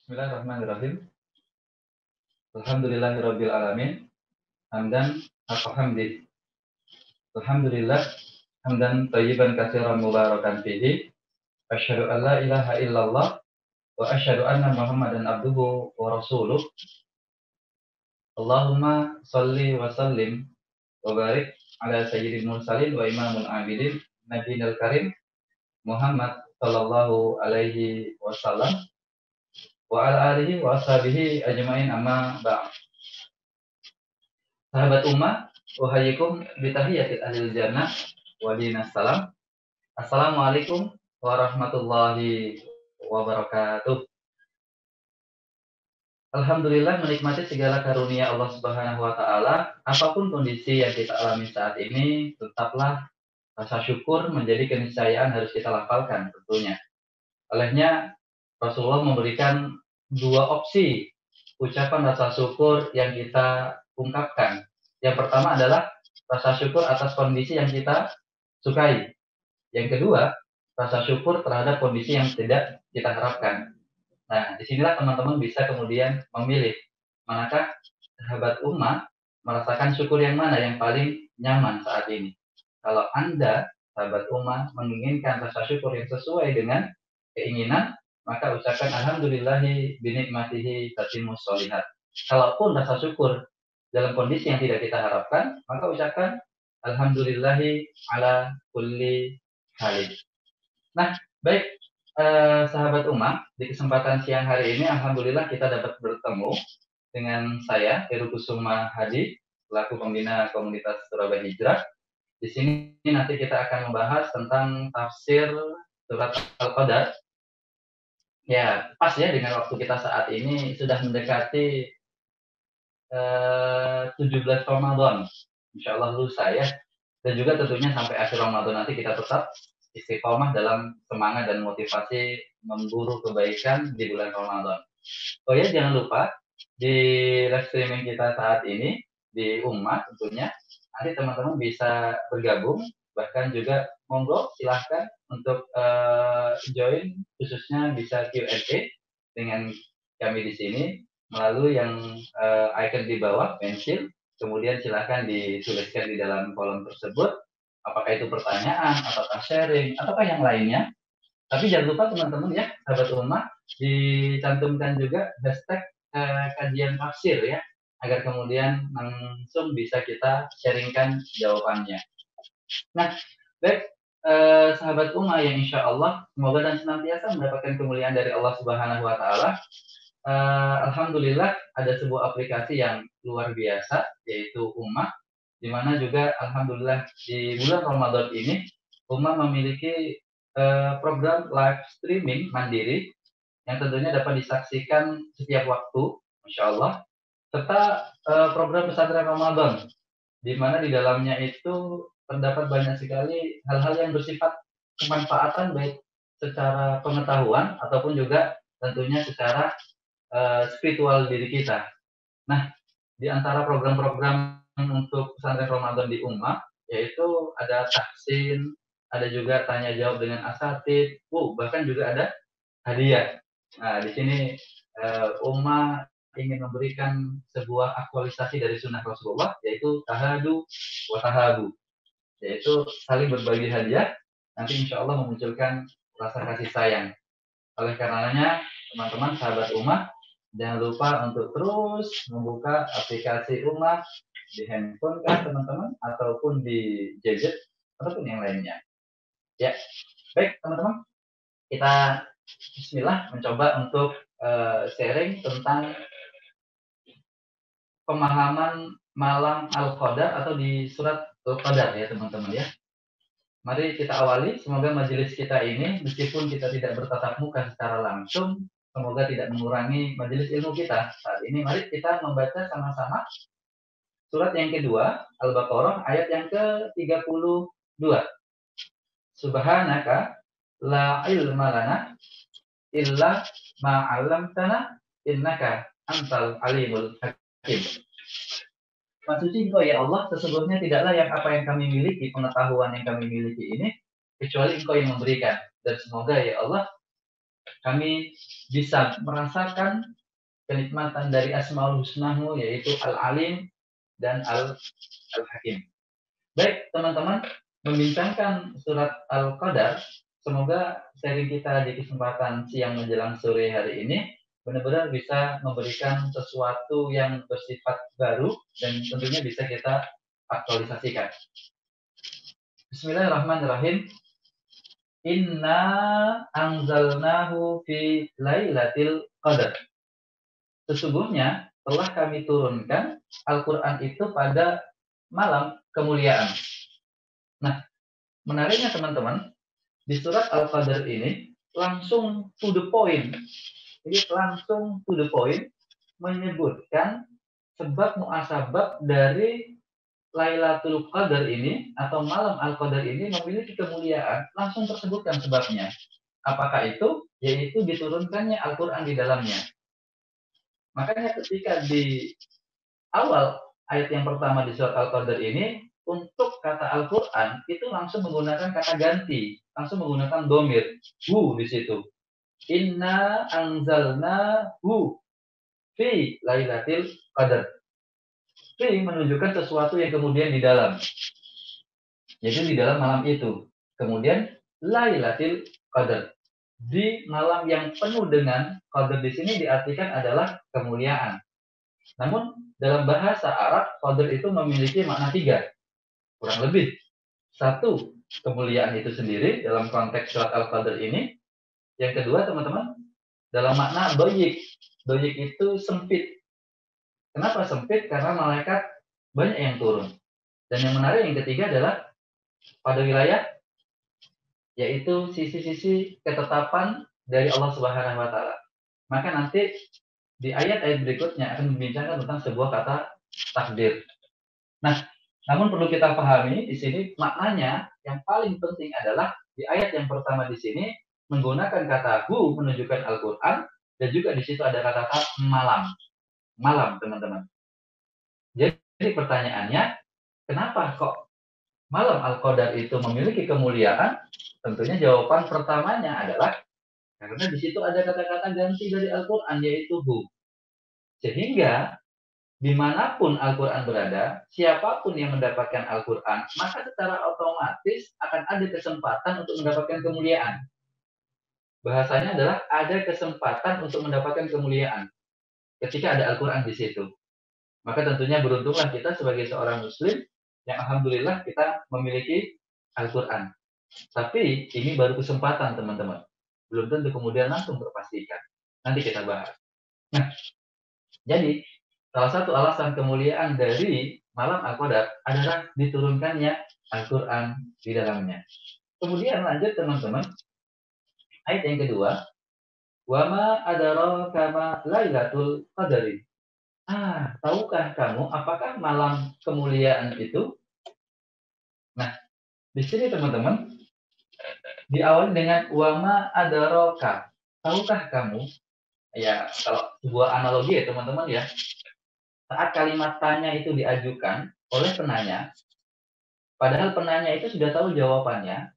Bismillahirrahmanirrahim. Alhamdulillahirabbil alamin. Hamdan haqqa hamdi. Alhamdulillah hamdan thayyiban katsiran mubarakan fihi. Asyhadu an la ilaha illallah wa asyhadu anna Muhammadan abduhu wa rasuluh. Allahumma shalli wa sallim wa barik ala sayyidil mursalin wa imamul abidin nabiyil karim Muhammad sallallahu alaihi wasallam wa ala alihi wa ashabihi ajmain amma ba'd. Sahabat ummah, uhayikum bitahiyatil ahlil jannah wa dinas salam. Assalamualaikum warahmatullahi wabarakatuh. Alhamdulillah menikmati segala karunia Allah Subhanahu wa taala. Apapun kondisi yang kita alami saat ini, tetaplah rasa syukur menjadi keniscayaan harus kita lafalkan tentunya. Olehnya Rasulullah memberikan dua opsi ucapan rasa syukur yang kita ungkapkan. Yang pertama adalah rasa syukur atas kondisi yang kita sukai. Yang kedua, rasa syukur terhadap kondisi yang tidak kita harapkan. Nah, disinilah teman-teman bisa kemudian memilih manakah sahabat ummah merasakan syukur yang mana yang paling nyaman saat ini. Kalau Anda, sahabat ummah, menginginkan rasa syukur yang sesuai dengan keinginan, maka ucapkan alhamdulillahi binikmatihi tatimmus sholihat. Kalaupun rasa syukur dalam kondisi yang tidak kita harapkan, maka ucapkan alhamdulillahi ala kulli halin. Nah, baik sahabat ummah, di kesempatan siang hari ini alhamdulillah kita dapat bertemu dengan saya Heru Kusuma Hadi, selaku pembina komunitas Surabaya Hijrah. Di sini nanti kita akan membahas tentang tafsir surat Al-Qadar. Ya, pas ya dengan waktu kita saat ini sudah mendekati 17 Ramadan. Insya Allah lusa ya. Dan juga tentunya sampai akhir Ramadan nanti kita tetap istiqomah dalam semangat dan motivasi memburu kebaikan di bulan Ramadan. Oh ya, jangan lupa di live streaming kita saat ini di Ummah tentunya nanti teman-teman bisa bergabung, bahkan juga monggo silahkan untuk join, khususnya bisa Q&A dengan kami di sini melalui yang icon di bawah pensil, kemudian silahkan dituliskan di dalam kolom tersebut. Apakah itu pertanyaan, apakah sharing, ataukah yang lainnya. Tapi jangan lupa teman-teman ya, sahabat ummah, dicantumkan juga hashtag kajian tafsir ya, agar kemudian langsung bisa kita sharingkan jawabannya. Nah, baik sahabat ummah yang insya Allah semoga dan senantiasa mendapatkan kemuliaan dari Allah Subhanahu wa taala. Alhamdulillah ada sebuah aplikasi yang luar biasa, yaitu Ummah, di mana juga alhamdulillah di bulan Ramadan ini Ummah memiliki program live streaming mandiri yang tentunya dapat disaksikan setiap waktu, Masya Allah, serta program pesantren Ramadan, di mana di dalamnya itu terdapat banyak sekali hal-hal yang bersifat kemanfaatan baik secara pengetahuan ataupun juga tentunya secara spiritual diri kita. Nah, di antara program-program untuk pesantren Ramadan di Ummah, yaitu ada tahsin, ada juga tanya jawab dengan asatid, bahkan juga ada hadiah. Nah, di sini Ummah ingin memberikan sebuah aktualisasi dari sunnah Rasulullah, yaitu tahadu wa tahabu, yaitu saling berbagi hadiah, nanti insya Allah memunculkan rasa kasih sayang. Oleh karenanya, teman-teman sahabat Ummah, jangan lupa untuk terus membuka aplikasi Ummah di handphone kan teman-teman, ataupun di gadget, ataupun yang lainnya. Ya, baik teman-teman, kita bismillah mencoba untuk sharing tentang pemahaman malam Al-Qadar atau di surat Al-Qadar ya teman-teman ya. Mari kita awali, semoga majelis kita ini meskipun kita tidak bertatap muka secara langsung, semoga tidak mengurangi majelis ilmu kita. Saat ini mari kita membaca sama-sama surat yang kedua, Al-Baqarah ayat yang ke-32. Subhanaka la ilma lana illa ma 'allamtana innaka antal alimul hakim. Maha suci Engkau ya Allah, sesungguhnya tidaklah yang apa yang kami miliki, pengetahuan yang kami miliki ini, kecuali Engkau yang memberikan. Dan semoga ya Allah, kami bisa merasakan kenikmatan dari Asmaul Husnamu, yaitu Al-Alim dan Al-Hakim. Baik, teman-teman, membincangkan surat Al-Qadar, semoga sharing kita di kesempatan siang menjelang sore hari ini benar-benar bisa memberikan sesuatu yang bersifat baru dan tentunya bisa kita aktualisasikan. Bismillahirrahmanirrahim. Inna anzalnahu fi lailatul qadar. Sesungguhnya telah kami turunkan Al-Quran itu pada malam kemuliaan. Nah, menariknya teman-teman, di surat Al-Qadar ini langsung to the point. Jadi langsung to the point menyebutkan sebab muasabab dari Lailatul Qadar ini atau malam Al-Qadar ini memiliki kemuliaan, langsung tersebutkan sebabnya. Apakah itu? Yaitu diturunkannya Al-Quran di dalamnya. Makanya ketika di awal ayat yang pertama di surat Al-Qadar ini, untuk kata Al-Quran itu langsung menggunakan kata ganti, langsung menggunakan domir, hu di situ. Inna anzalna hu fi lailatul qadar. Fi menunjukkan sesuatu yang kemudian di dalam. Jadi di dalam malam itu. Kemudian lailatul qadar. Di malam yang penuh dengan qadar di sini diartikan adalah kemuliaan. Namun dalam bahasa Arab qadar itu memiliki makna 3. Kurang lebih. 1, kemuliaan itu sendiri dalam konteks surat Al-Qadar ini. Yang kedua, teman-teman, dalam makna doyik. Doyik itu sempit. Kenapa sempit? Karena malaikat banyak yang turun. Dan yang menarik yang ketiga adalah pada wilayah, yaitu sisi-sisi ketetapan dari Allah Subhanahu wa Ta'ala. Maka nanti di ayat-ayat berikutnya akan membincangkan tentang sebuah kata takdir. Nah, namun perlu kita pahami di sini maknanya yang paling penting adalah di ayat yang pertama di sini menggunakan kata hu menunjukkan Al-Quran dan juga di situ ada kata-kata malam. Malam, teman-teman. Jadi pertanyaannya, kenapa kok malam Al-Qadar itu memiliki kemuliaan? Tentunya jawaban pertamanya adalah karena di situ ada kata-kata ganti dari Al-Quran yaitu hu. Sehingga dimanapun Al-Quran berada, siapapun yang mendapatkan Al-Quran, maka secara otomatis akan ada kesempatan untuk mendapatkan kemuliaan. Bahasanya adalah ada kesempatan untuk mendapatkan kemuliaan ketika ada Al-Quran di situ. Maka tentunya beruntunglah kita sebagai seorang muslim yang alhamdulillah kita memiliki Al-Quran. Tapi ini baru kesempatan, teman-teman. Belum tentu kemudian langsung terpastikan. Nanti kita bahas. Nah, jadi salah satu alasan kemuliaan dari malam Al-Qadar adalah diturunkannya Al-Quran di dalamnya. Kemudian lanjut, teman-teman. Ayat yang kedua, wama adaraka ma lailatul qadari. Tahukah kamu apakah malam kemuliaan itu? Nah, di sini teman-teman diawali dengan wama adaraka. Tahukah kamu? Ya, kalau sebuah analogi ya teman-teman ya. Saat kalimat tanya itu diajukan oleh penanya, padahal penanya itu sudah tahu jawabannya,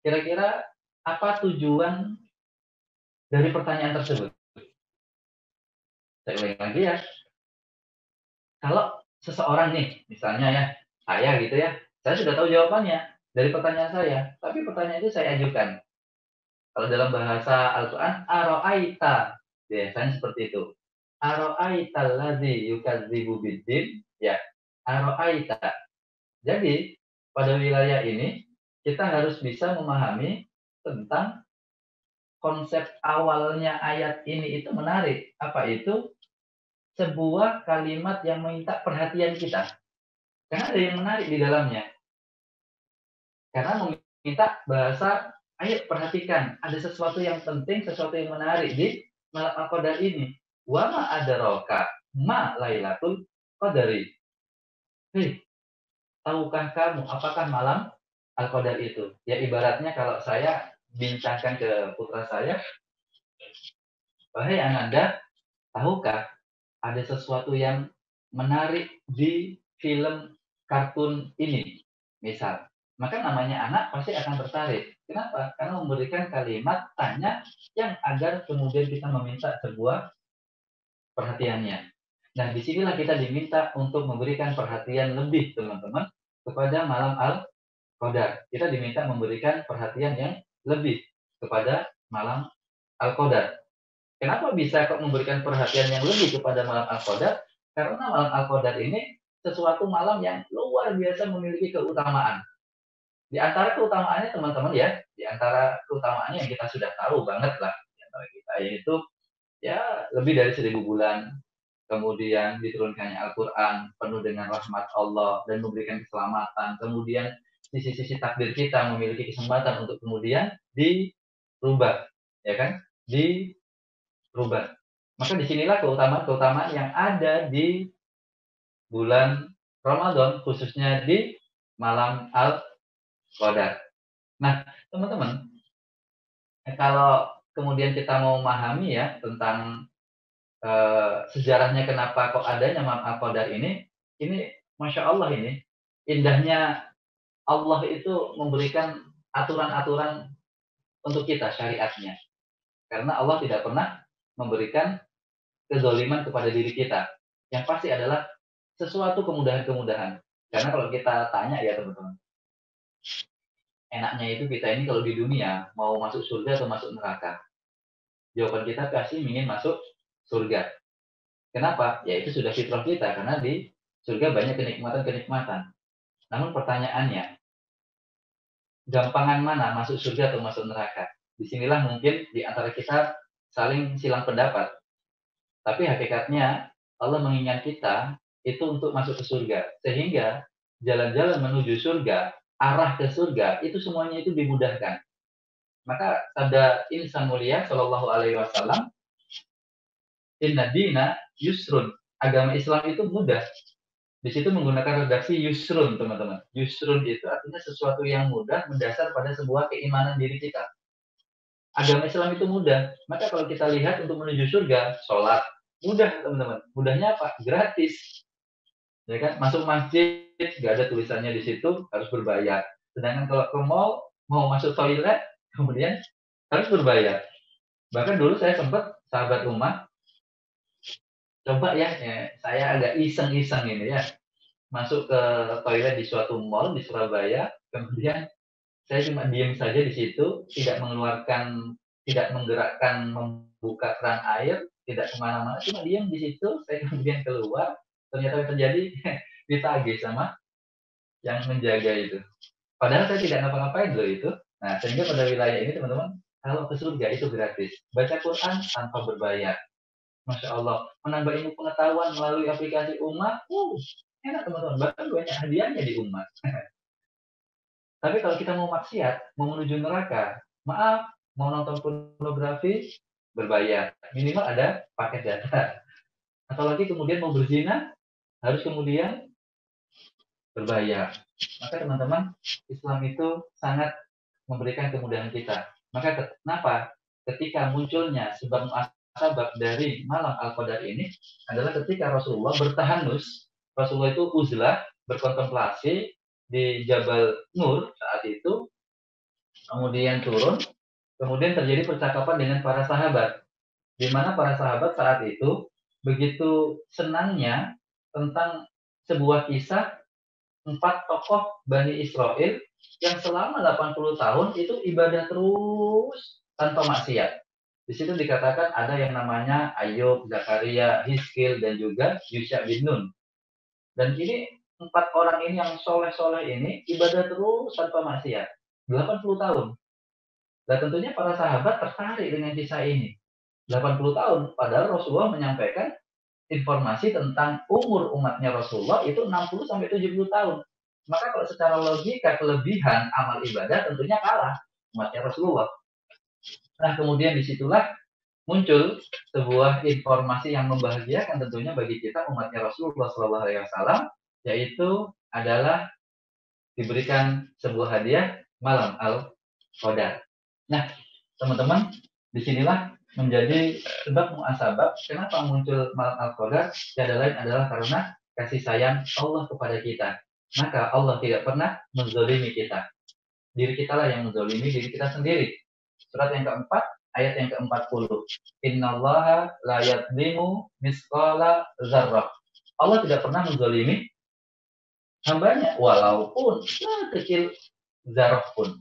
kira-kira apa tujuan dari pertanyaan tersebut? Saya ulangi lagi ya. Kalau seseorang nih, misalnya ya, saya gitu ya, saya sudah tahu jawabannya dari pertanyaan saya, tapi pertanyaan itu saya ajukan. Kalau dalam bahasa Al-Quran, aro'aita, biasanya seperti itu. Aro'aita alladzi yukadzibu biddin, ya, aro'aita. Jadi, pada wilayah ini, kita harus bisa memahami tentang konsep awalnya ayat ini itu menarik. Apa itu? Sebuah kalimat yang meminta perhatian kita. Karena ada yang menarik di dalamnya. Karena meminta bahasa, ayo perhatikan, ada sesuatu yang penting, sesuatu yang menarik di malam Al-Qadar ini. Wa ma adraka ma lailatul qadari. Hei, tahukah kamu apakah malam Al-Qadar itu? Ya ibaratnya kalau saya bincangkan ke putra saya, wahai Ananda, tahukah ada sesuatu yang menarik di film kartun ini? Misal, maka namanya anak pasti akan tertarik. Kenapa? Karena memberikan kalimat tanya yang agar kemudian kita meminta sebuah perhatiannya. Nah, disinilah kita diminta untuk memberikan perhatian lebih, teman-teman, kepada malam Al-Qadar. Kita diminta memberikan perhatian yang lebih kepada malam Al-Qadar. Kenapa bisa kok memberikan perhatian yang lebih kepada malam Al-Qadar? Karena malam Al-Qadar ini sesuatu malam yang luar biasa memiliki keutamaan. Di antara keutamaannya, teman-teman ya, di antara keutamaannya yang kita sudah tahu banget lah di antara kita, yaitu ya lebih dari 1.000 bulan kemudian diturunkannya Al-Quran penuh dengan rahmat Allah dan memberikan keselamatan, kemudian sisi-sisi takdir kita memiliki kesempatan untuk kemudian dirubah, ya kan? Dirubah. Maka disinilah keutamaan-keutamaan yang ada di bulan Ramadan, khususnya di malam Al-Qadar. Nah, teman-teman, kalau kemudian kita mau memahami ya tentang sejarahnya kenapa kok adanya malam Al-Qadar ini Masya Allah ini, indahnya Allah itu memberikan aturan-aturan untuk kita, syariatnya. Karena Allah tidak pernah memberikan kezaliman kepada diri kita. Yang pasti adalah sesuatu kemudahan-kemudahan. Karena kalau kita tanya ya teman-teman, enaknya itu kita ini kalau di dunia mau masuk surga atau masuk neraka? Jawaban kita pasti ingin masuk surga. Kenapa? Ya itu sudah fitrah kita, karena di surga banyak kenikmatan-kenikmatan. Namun pertanyaannya, gampangan mana masuk surga atau masuk neraka? Disinilah mungkin di antara kita saling silang pendapat. Tapi hakikatnya Allah menginginkan kita itu untuk masuk ke surga. Sehingga jalan-jalan menuju surga, arah ke surga, itu semuanya itu dimudahkan. Maka sabda insan mulia Shallallahu Alaihi Wasallam, Inna dina yusrun. Agama Islam itu mudah. Di situ menggunakan redaksi yusrun, teman-teman. Yusrun itu artinya sesuatu yang mudah mendasar pada sebuah keimanan diri kita. Agama Islam itu mudah. Maka kalau kita lihat untuk menuju surga, sholat, mudah, teman-teman. Mudahnya apa? Gratis. Ya kan? Masuk masjid, nggak ada tulisannya di situ, harus berbayar. Sedangkan kalau ke mall, mau masuk toilet, kemudian harus berbayar. Bahkan dulu saya sempat, sahabat rumah, coba ya, saya agak iseng-iseng ini ya, masuk ke toilet di suatu mall di Surabaya, kemudian saya cuma diam saja di situ, tidak menggerakkan membuka keran air, tidak kemana-mana, cuma diam di situ, saya kemudian keluar, ternyata yang terjadi ditagih sama yang menjaga itu. Padahal saya tidak ngapa-ngapain loh itu. Nah, sehingga pada wilayah ini teman-teman, kalau ke surga itu gratis. Baca Quran tanpa berbayar. Masya Allah, menambah ilmu pengetahuan melalui aplikasi Ummah, enak teman-teman, bahkan banyak hadiahnya di Ummah. Tapi kalau kita mau maksiat, mau menuju neraka, maaf, mau nonton pornografi, berbayar. Minimal ada paket data. Atau lagi kemudian mau berzina, harus kemudian berbayar. Maka teman-teman, Islam itu sangat memberikan kemudahan kita. Maka kenapa? Ketika munculnya sebab dari malam Al-Qadar ini adalah ketika Rasulullah bertahanus. Rasulullah itu uzlah, berkontemplasi di Jabal Nur saat itu, kemudian turun, kemudian terjadi percakapan dengan para sahabat, di mana para sahabat saat itu begitu senangnya tentang sebuah kisah 4 tokoh Bani Israel yang selama 80 tahun itu ibadah terus tanpa maksiat. Di situ dikatakan ada yang namanya Ayub, Zakaria, Hizkil, dan juga Yusya bin Nun. Dan ini 4 orang ini yang soleh-soleh ini ibadah terus tanpa maksiat. 80 tahun. Dan tentunya para sahabat tertarik dengan kisah ini. 80 tahun, padahal Rasulullah menyampaikan informasi tentang umur umatnya Rasulullah itu 60-70 tahun. Maka kalau secara logika kelebihan amal ibadah tentunya kalah umatnya Rasulullah. Nah, kemudian disitulah muncul sebuah informasi yang membahagiakan tentunya bagi kita umatnya Rasulullah SAW, yaitu adalah diberikan sebuah hadiah malam Al-Qadar. Nah, teman-teman, disinilah menjadi sebab muasabab kenapa muncul malam Al-Qadar, tiada lain adalah karena kasih sayang Allah kepada kita. Maka Allah tidak pernah menzalimi kita. diri kita lah yang menzalimi diri kita sendiri. Surat yang keempat, ayat yang ke-40. Innallaha la yadlimu misqala dzarrah. Allah tidak pernah menzalimi hambanya, walaupun kecil zarah pun.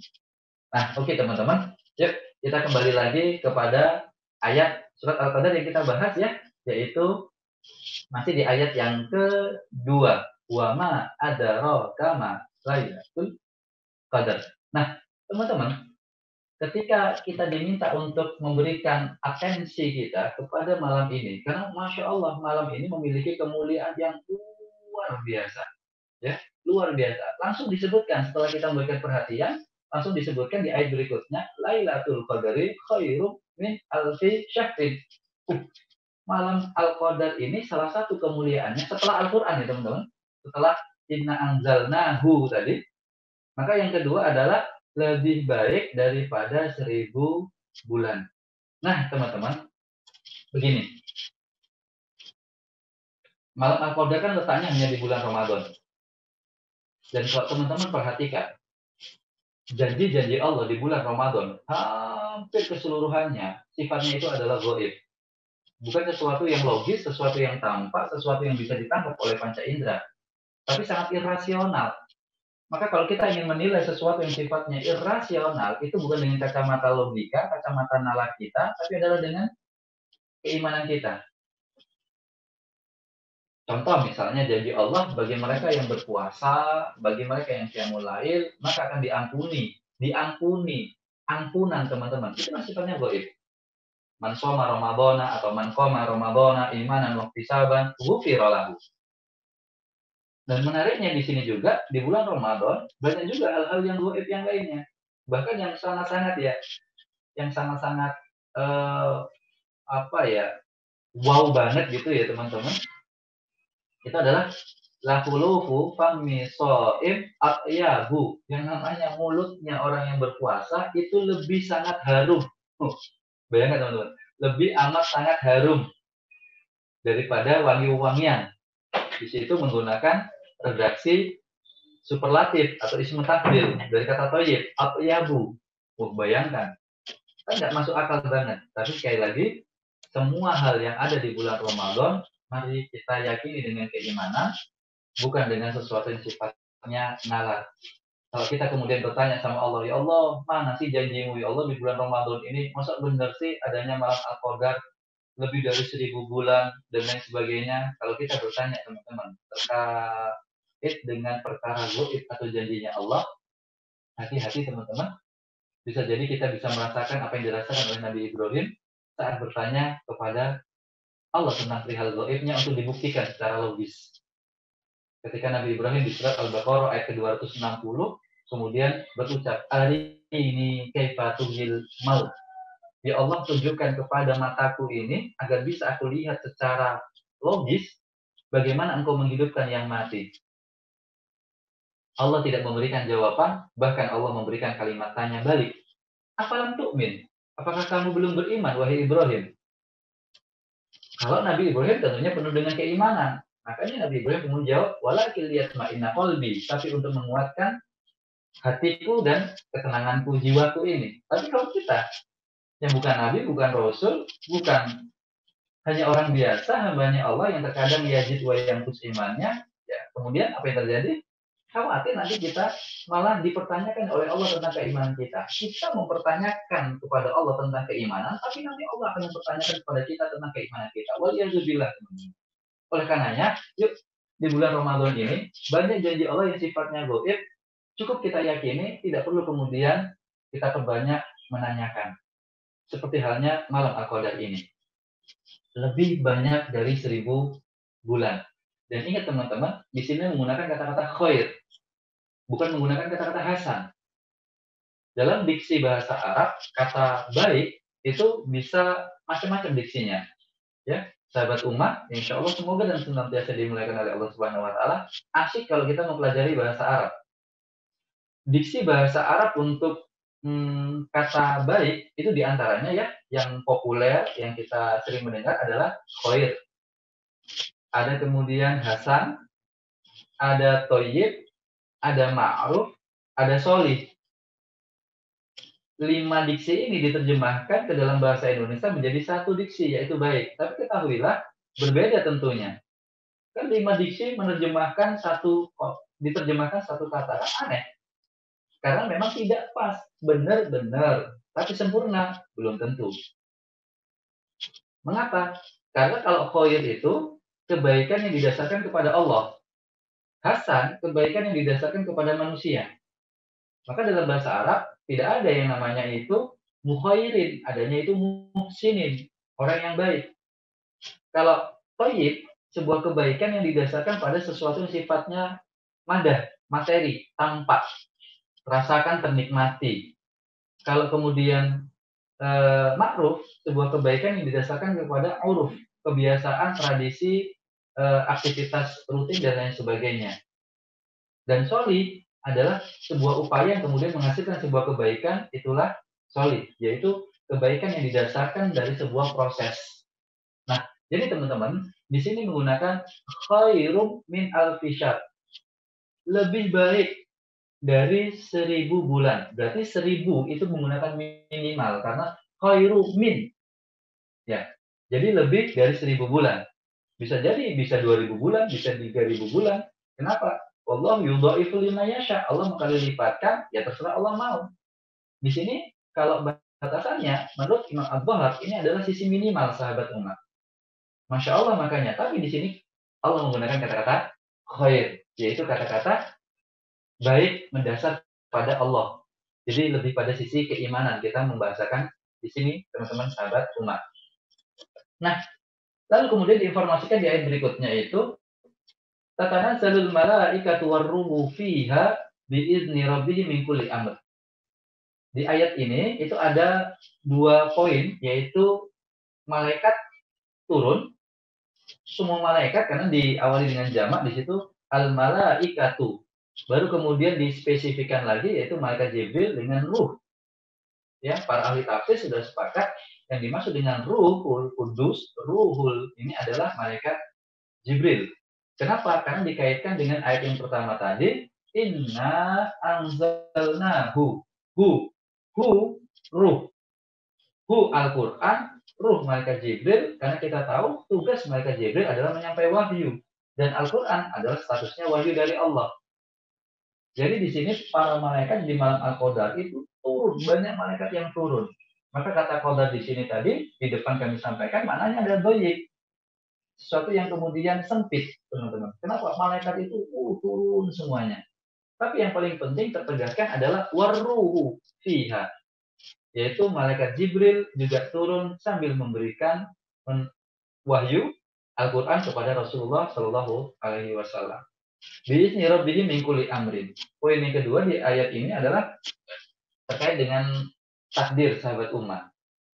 Nah, oke teman-teman. Yuk, kita kembali lagi kepada ayat surat Al-Qadar yang kita bahas ya, yaitu masih di ayat yang kedua. Wa ma adraka ma lailatul qadar. Nah, teman-teman, ketika kita diminta untuk memberikan atensi kita kepada malam ini, karena Masya Allah malam ini memiliki kemuliaan yang luar biasa. Ya, luar biasa. Langsung disebutkan setelah kita memberikan perhatian, langsung disebutkan di ayat berikutnya, Lailatul Qadari khairum min alfi syahrin. Malam Al-Qadar ini salah satu kemuliaannya setelah Al-Qur'an ya teman-teman. Setelah inna anzalnahu tadi, maka yang kedua adalah lebih baik daripada 1000 bulan. Nah, teman-teman, begini. Malam Al-Qadar kan letaknya hanya di bulan Ramadan. Dan kalau teman-teman perhatikan, janji-janji Allah di bulan Ramadan hampir keseluruhannya sifatnya itu adalah gaib. Bukan sesuatu yang logis, sesuatu yang tampak, sesuatu yang bisa ditangkap oleh panca indera, tapi sangat irasional. Maka kalau kita ingin menilai sesuatu yang sifatnya irasional, itu bukan dengan kacamata logika, kacamata nalar kita, tapi adalah dengan keimanan kita. Contoh misalnya janji Allah bagi mereka yang berpuasa, bagi mereka yang qiyamul lail, maka akan diampuni, ampunan teman-teman. Itu sifatnya gaib. Man shoma Ramadhana atau man qama Ramadhana imanan wa ihtisaban ghufira lahu. Dan menariknya di sini juga di bulan Ramadan banyak juga hal-hal yang gaib yang lainnya. Bahkan yang sangat-sangat wow banget gitu ya teman-teman. Itu adalah lahulufu fami so'im atyabu. Yang namanya mulutnya orang yang berpuasa itu lebih sangat harum. Bayangkan teman-teman, lebih amat sangat harum daripada wangi-wangian. Di situ menggunakan redaksi superlatif atau ismu tafdil dari kata thayyib, atyabu. Bayangkan, kan nggak masuk akal banget. Tapi sekali lagi, semua hal yang ada di bulan Ramadan, mari kita yakini dengan keimanan, bukan dengan sesuatu yang sifatnya nalar. Kalau kita kemudian bertanya sama Allah, ya Allah, mana sih janjimu ya Allah di bulan Ramadan ini? Masa benar sih adanya malam Al-Qadar lebih dari 1000 bulan dan lain sebagainya? Kalau kita bertanya teman-teman terkait dengan perkara gaib atau janjinya Allah, hati-hati teman-teman. Bisa jadi kita bisa merasakan apa yang dirasakan oleh Nabi Ibrahim saat bertanya kepada Allah tentang perihal gaibnya untuk dibuktikan secara logis. Ketika Nabi Ibrahim di surat Al-Baqarah ayat ke-260 kemudian berucap, "Arini kaifa tuhil maut." Ya Allah, tunjukkan kepada mataku ini agar bisa aku lihat secara logis bagaimana engkau menghidupkan yang mati. Allah tidak memberikan jawaban, bahkan Allah memberikan kalimat tanya balik. Afalam tu'min? Apakah kamu belum beriman, wahai Ibrahim? Kalau Nabi Ibrahim tentunya penuh dengan keimanan. Makanya Nabi Ibrahim menjawab, walakin liyatma'inna qalbi, tapi untuk menguatkan hatiku dan ketenanganku jiwaku ini. Tapi kalau kita yang bukan Nabi, bukan Rasul, bukan hanya orang biasa, hambanya Allah yang terkadang yajid wa yangkus imannya, ya kemudian apa yang terjadi? Khawatir nanti kita malah dipertanyakan oleh Allah tentang keimanan kita. Kita mempertanyakan kepada Allah tentang keimanan, tapi nanti Allah akan mempertanyakan kepada kita tentang keimanan kita. Waliyahzubillah, teman-teman. Oleh karenanya, yuk di bulan Ramadan ini banyak janji Allah yang sifatnya gaib, cukup kita yakini, tidak perlu kemudian kita perbanyak menanyakan. Seperti halnya malam Al-Qadar ini. Lebih banyak dari 1000 bulan. Dan ingat teman-teman, di sini menggunakan kata-kata khair, bukan menggunakan kata-kata hasan. Dalam diksi bahasa Arab, kata baik itu bisa macam-macam diksinya. Ya, sahabat umat, insya Allah semoga dan senantiasa dimuliakan oleh Allah Subhanahu Wa Taala. Asyik kalau kita mempelajari bahasa Arab. Diksi bahasa Arab untuk kata baik itu diantaranya ya, yang populer yang kita sering mendengar adalah khair. Ada kemudian hasan, ada thayyib, ada ma'ruf, ada sholih. 5 diksi ini diterjemahkan ke dalam bahasa Indonesia menjadi 1 diksi, yaitu baik. Tapi ketahuilah, berbeda tentunya. Kan 5 diksi diterjemahkan satu kata, kan aneh. Karena memang tidak pas, benar-benar, tapi sempurna, belum tentu. Mengapa? Karena kalau khair itu kebaikan yang didasarkan kepada Allah. Hasan, kebaikan yang didasarkan kepada manusia. Maka dalam bahasa Arab tidak ada yang namanya itu mukhairin, adanya itu muhsinin, orang yang baik. Kalau thayyib, sebuah kebaikan yang didasarkan pada sesuatu yang sifatnya madah, materi, tampak, rasakan, ternikmati. Kalau kemudian ma'ruf, sebuah kebaikan yang didasarkan kepada uruf, kebiasaan, tradisi, aktivitas rutin dan lain sebagainya. Dan solih adalah sebuah upaya yang kemudian menghasilkan sebuah kebaikan, itulah solih, yaitu kebaikan yang didasarkan dari sebuah proses. Nah, jadi teman-teman, di sini menggunakan khairum min alfi syahr. Lebih baik dari 1000 bulan. Berarti 1000 itu menggunakan minimal karena khairu min. Ya. Jadi lebih dari 1000 bulan. Bisa jadi bisa 2000 bulan, bisa 3000 bulan. Kenapa? Allah yudha'ifu liman yasha. Allah mengkali lipatkan, ya terserah Allah mau. Di sini kalau batasannya menurut Imam Ad-Dhahab ini adalah sisi minimal sahabat umat. Masya Allah makanya. Tapi di sini Allah menggunakan kata-kata khair, yaitu kata-kata baik mendasar pada Allah. Jadi lebih pada sisi keimanan kita membahasakan di sini teman-teman sahabat umat. Nah, lalu kemudian diinformasikan di ayat berikutnya itu tatanazzalul malaikatu warruhu fiha biizni rabbihim min kulli amr. Di ayat ini itu ada 2 poin, yaitu malaikat turun, semua malaikat karena diawali dengan jamak di situ al malaikatu. Baru kemudian dispesifikan lagi yaitu malaikat Jibril dengan ruh. Ya, para ahli tafsir sudah sepakat yang dimaksud dengan ruhul kudus, ruhul ini adalah malaikat Jibril. Kenapa? Karena dikaitkan dengan ayat yang pertama tadi, inna anzalnahu, ruh, Al-Quran, ruh malaikat Jibril, karena kita tahu tugas malaikat Jibril adalah menyampaikan wahyu, dan Al-Quran adalah statusnya wahyu dari Allah. Jadi di sini para malaikat di malam Al-Qadar itu turun, banyak malaikat yang turun. Maka kata qadar di sini tadi, di depan kami sampaikan, maknanya adalah dhayyik. Sesuatu yang kemudian sempit, teman-teman. Kenapa? Malaikat itu turun semuanya. Tapi yang paling penting tertegaskan adalah warruhu fiha. Yaitu malaikat Jibril juga turun sambil memberikan wahyu Al-Quran kepada Rasulullah Shallallahu Alaihi Wasallam. Biizni rabbihim min kulli amrin. Poin yang kedua di ayat ini adalah terkait dengan takdir sahabat umat.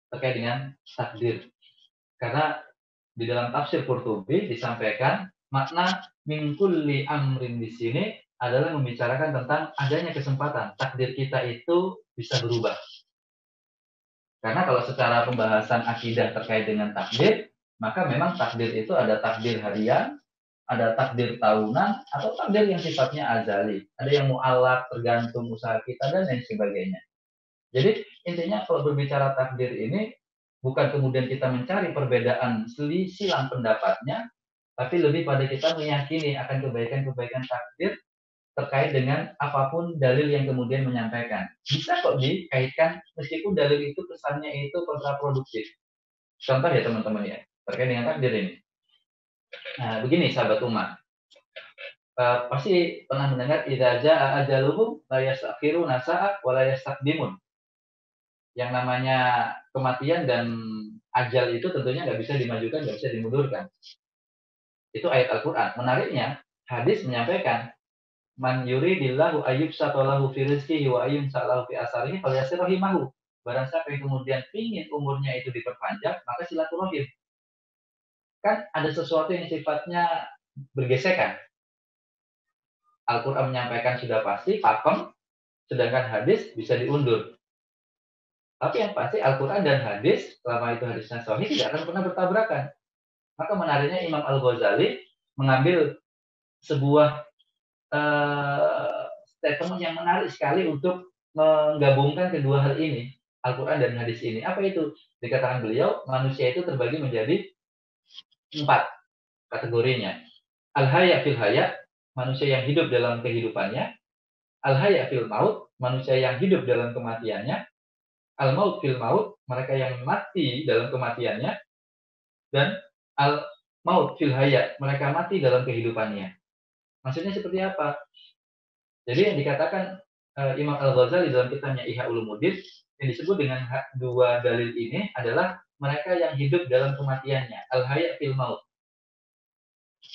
Terkait dengan takdir. Karena di dalam tafsir Qurtubi disampaikan makna min kulli amrin di sini adalah membicarakan tentang adanya kesempatan. Takdir kita itu bisa berubah. Karena kalau secara pembahasan akidah terkait dengan takdir, maka memang takdir itu ada takdir harian, ada takdir tahunan, atau takdir yang sifatnya azali. Ada yang mu'alaf, tergantung usaha kita, dan lain sebagainya. Jadi intinya kalau berbicara takdir ini, bukan kemudian kita mencari perbedaan silang pendapatnya, tapi lebih pada kita meyakini akan kebaikan-kebaikan takdir terkait dengan apapun dalil yang kemudian menyampaikan. Bisa kok dikaitkan meskipun dalil itu kesannya itu kontraproduktif. Contoh ya teman-teman ya, terkait dengan takdir ini. Nah, begini sahabat umat. Pasti pernah mendengar idza jaa ajaluhum la yastakhiruna sa'a wa la yastaqdimun. Yang namanya kematian dan ajal itu tentunya nggak bisa dimajukan, nggak bisa dimundurkan. Itu ayat Al-Quran. Menariknya, hadis menyampaikan man yuridillahu ayyubsatalahu fi rizqihi wa ayyumsalahu fi asarihi falyasir rahimahu. Barang siapa yang kemudian ingin umurnya itu diperpanjang, maka silaturahim. Kan ada sesuatu yang sifatnya bergesekan. Al-Quran menyampaikan sudah pasti, pakem, sedangkan hadis bisa diundur. Tapi yang pasti Al-Quran dan hadis, selama itu hadisnya sahih, tidak akan pernah bertabrakan. Maka menariknya Imam Al-Ghazali mengambil sebuah statement yang menarik sekali untuk menggabungkan kedua hal ini, Al-Quran dan hadis ini. Apa itu? Dikatakan beliau, manusia itu terbagi menjadi 4 kategorinya. Al-haya fil haya, manusia yang hidup dalam kehidupannya. Al-haya fil maut, manusia yang hidup dalam kematiannya. Al-maut fil maut, mereka yang mati dalam kematiannya. Dan al-maut fil haya, mereka mati dalam kehidupannya. Maksudnya seperti apa? Jadi yang dikatakan Imam Al-Ghazali dalam kitabnya Ihya Ulumuddin, yang disebut dengan dua dalil ini adalah mereka yang hidup dalam kematiannya, al-haya fil maut.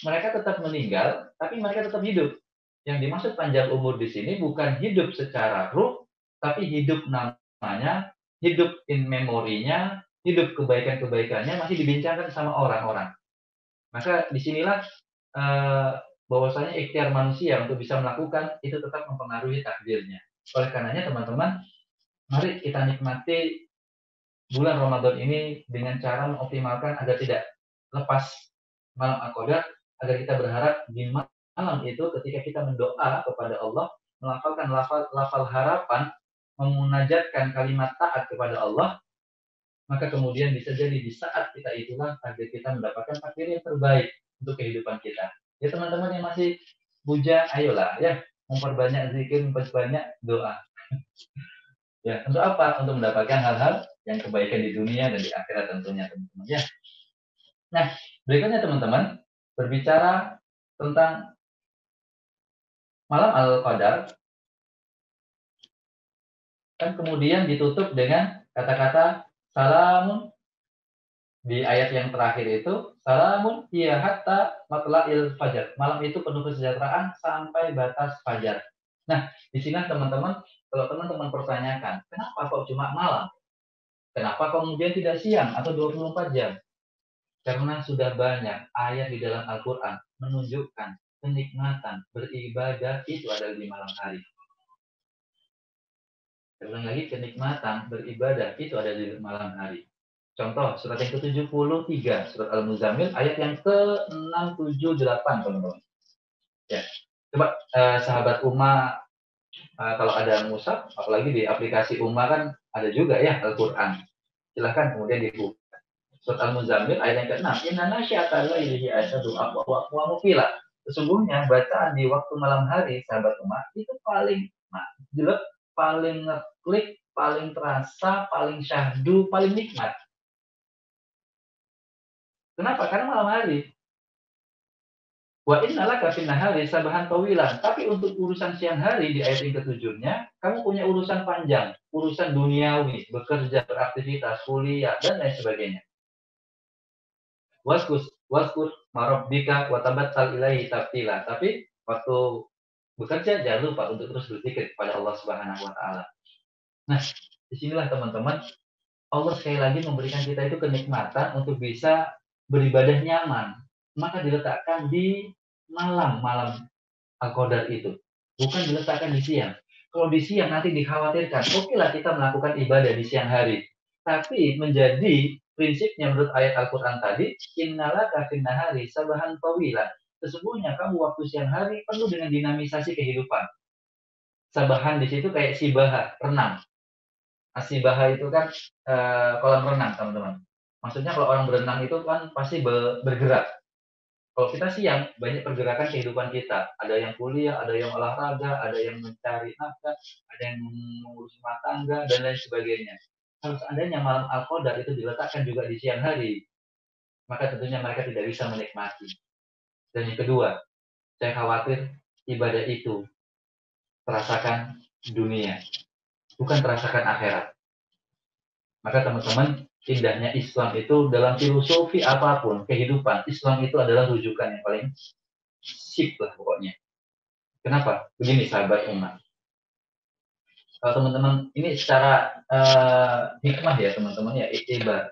Mereka tetap meninggal, tapi mereka tetap hidup. Yang dimaksud panjang umur di sini bukan hidup secara ruh, tapi hidup namanya, hidup in memorinya, hidup kebaikan-kebaikannya masih dibincangkan sama orang-orang. Maka disinilah bahwasanya ikhtiar manusia untuk bisa melakukan itu tetap mempengaruhi takdirnya. Oleh karenanya teman-teman, mari kita nikmati bulan Ramadan ini dengan cara mengoptimalkan agar tidak lepas malam Al-Qadar, agar kita berharap di malam itu ketika kita mendoa kepada Allah, melafalkan lafal harapan, memunajatkan kalimat taat kepada Allah, maka kemudian bisa jadi di saat kita itulah takdir kita mendapatkan takdir yang terbaik untuk kehidupan kita. Ya teman-teman yang masih bujang, ayolah ya memperbanyak zikir, memperbanyak doa. Ya, untuk apa? Untuk mendapatkan hal-hal yang kebaikan di dunia dan di akhirat tentunya teman-teman ya. Nah, berikutnya teman-teman berbicara tentang malam Al-Qadar, kan kemudian ditutup dengan kata-kata salamun. Di ayat yang terakhir itu, salamun hiya hatta matla'il fajar. Malam itu penuh kesejahteraan sampai batas fajar. Nah, di sini teman-teman, kalau teman-teman pertanyakan, kenapa kok cuma malam? Kenapa kemudian tidak siang atau 24 jam? Karena sudah banyak ayat di dalam Al-Quran menunjukkan kenikmatan beribadah itu ada di malam hari. Ulang lagi, kenikmatan beribadah itu ada di malam hari. Contoh, surat yang ke-73, surat Al-Muzammil, ayat yang ke-678, teman-teman. Ya, coba sahabat Umma, kalau ada mushaf, apalagi di aplikasi Umma kan ada juga ya Al-Quran. Silahkan kemudian dibuka. Surat Al-Muzammil, ayat yang ke-6. Inna nasyata lailihi asyadu aqwa wa mufila. Sesungguhnya bacaan di waktu malam hari, sahabat Umma, itu paling jelek, paling ngeklik, paling terasa, paling syahdu, paling nikmat. Kenapa? Karena malam hari. Wa innalaka fin nahari sabahan tawilan. Tapi untuk urusan siang hari di ayat yang ke-7-nya, kamu punya urusan panjang, urusan duniawi, bekerja, beraktivitas, kuliah, dan lain sebagainya. Waskur marabbika wa tabattal ilaihi tabtila. Tapi waktu bekerja jangan lupa untuk terus berzikir kepada Allah Subhanahu wa taala. Nah, disinilah teman-teman, Allah sekali lagi memberikan kita itu kenikmatan untuk bisa beribadah nyaman. Maka diletakkan di malam-malam Al-Qadar itu. Bukan diletakkan di siang. Kalau di siang nanti dikhawatirkan, oke lah kita melakukan ibadah di siang hari. Tapi menjadi prinsipnya menurut ayat Al-Quran tadi, innalaka fin nahari sabahan tawilan. Sesungguhnya kamu waktu siang hari penuh dengan dinamisasi kehidupan. Sabahan di situ kayak sibaha, renang. Sibaha itu kan kolam renang, teman-teman. Maksudnya kalau orang berenang itu kan pasti bergerak. Kalau kita siang, banyak pergerakan kehidupan kita. Ada yang kuliah, ada yang olahraga, ada yang mencari nafkah, ada yang mengurus rumah tangga, dan lain sebagainya. Kalau seandainya malam Al-Qadar itu diletakkan juga di siang hari, maka tentunya mereka tidak bisa menikmati. Dan yang kedua, saya khawatir ibadah itu terasakan dunia, bukan terasakan akhirat. Maka teman-teman, indahnya Islam itu dalam filosofi apapun, kehidupan, Islam itu adalah rujukan yang paling sip lah pokoknya. Kenapa? Begini sahabat umat. Kalau teman-teman, ini secara hikmah ya teman-teman ya, iktibar.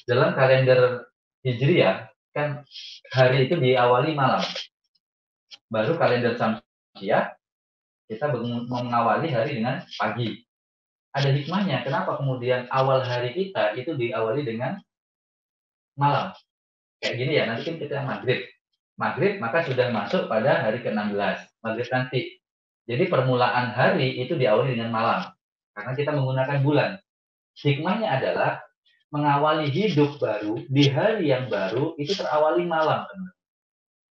Dalam kalender Hijriah, kan hari itu diawali malam. Baru kalender Syamsiah, kita mengawali hari dengan pagi. Ada hikmahnya, kenapa kemudian awal hari kita itu diawali dengan malam. Kayak gini ya, nanti kan kita maghrib. Maghrib maka sudah masuk pada hari ke-16. Maghrib nanti. Jadi permulaan hari itu diawali dengan malam, karena kita menggunakan bulan. Hikmahnya adalah mengawali hidup baru di hari yang baru itu terawali malam.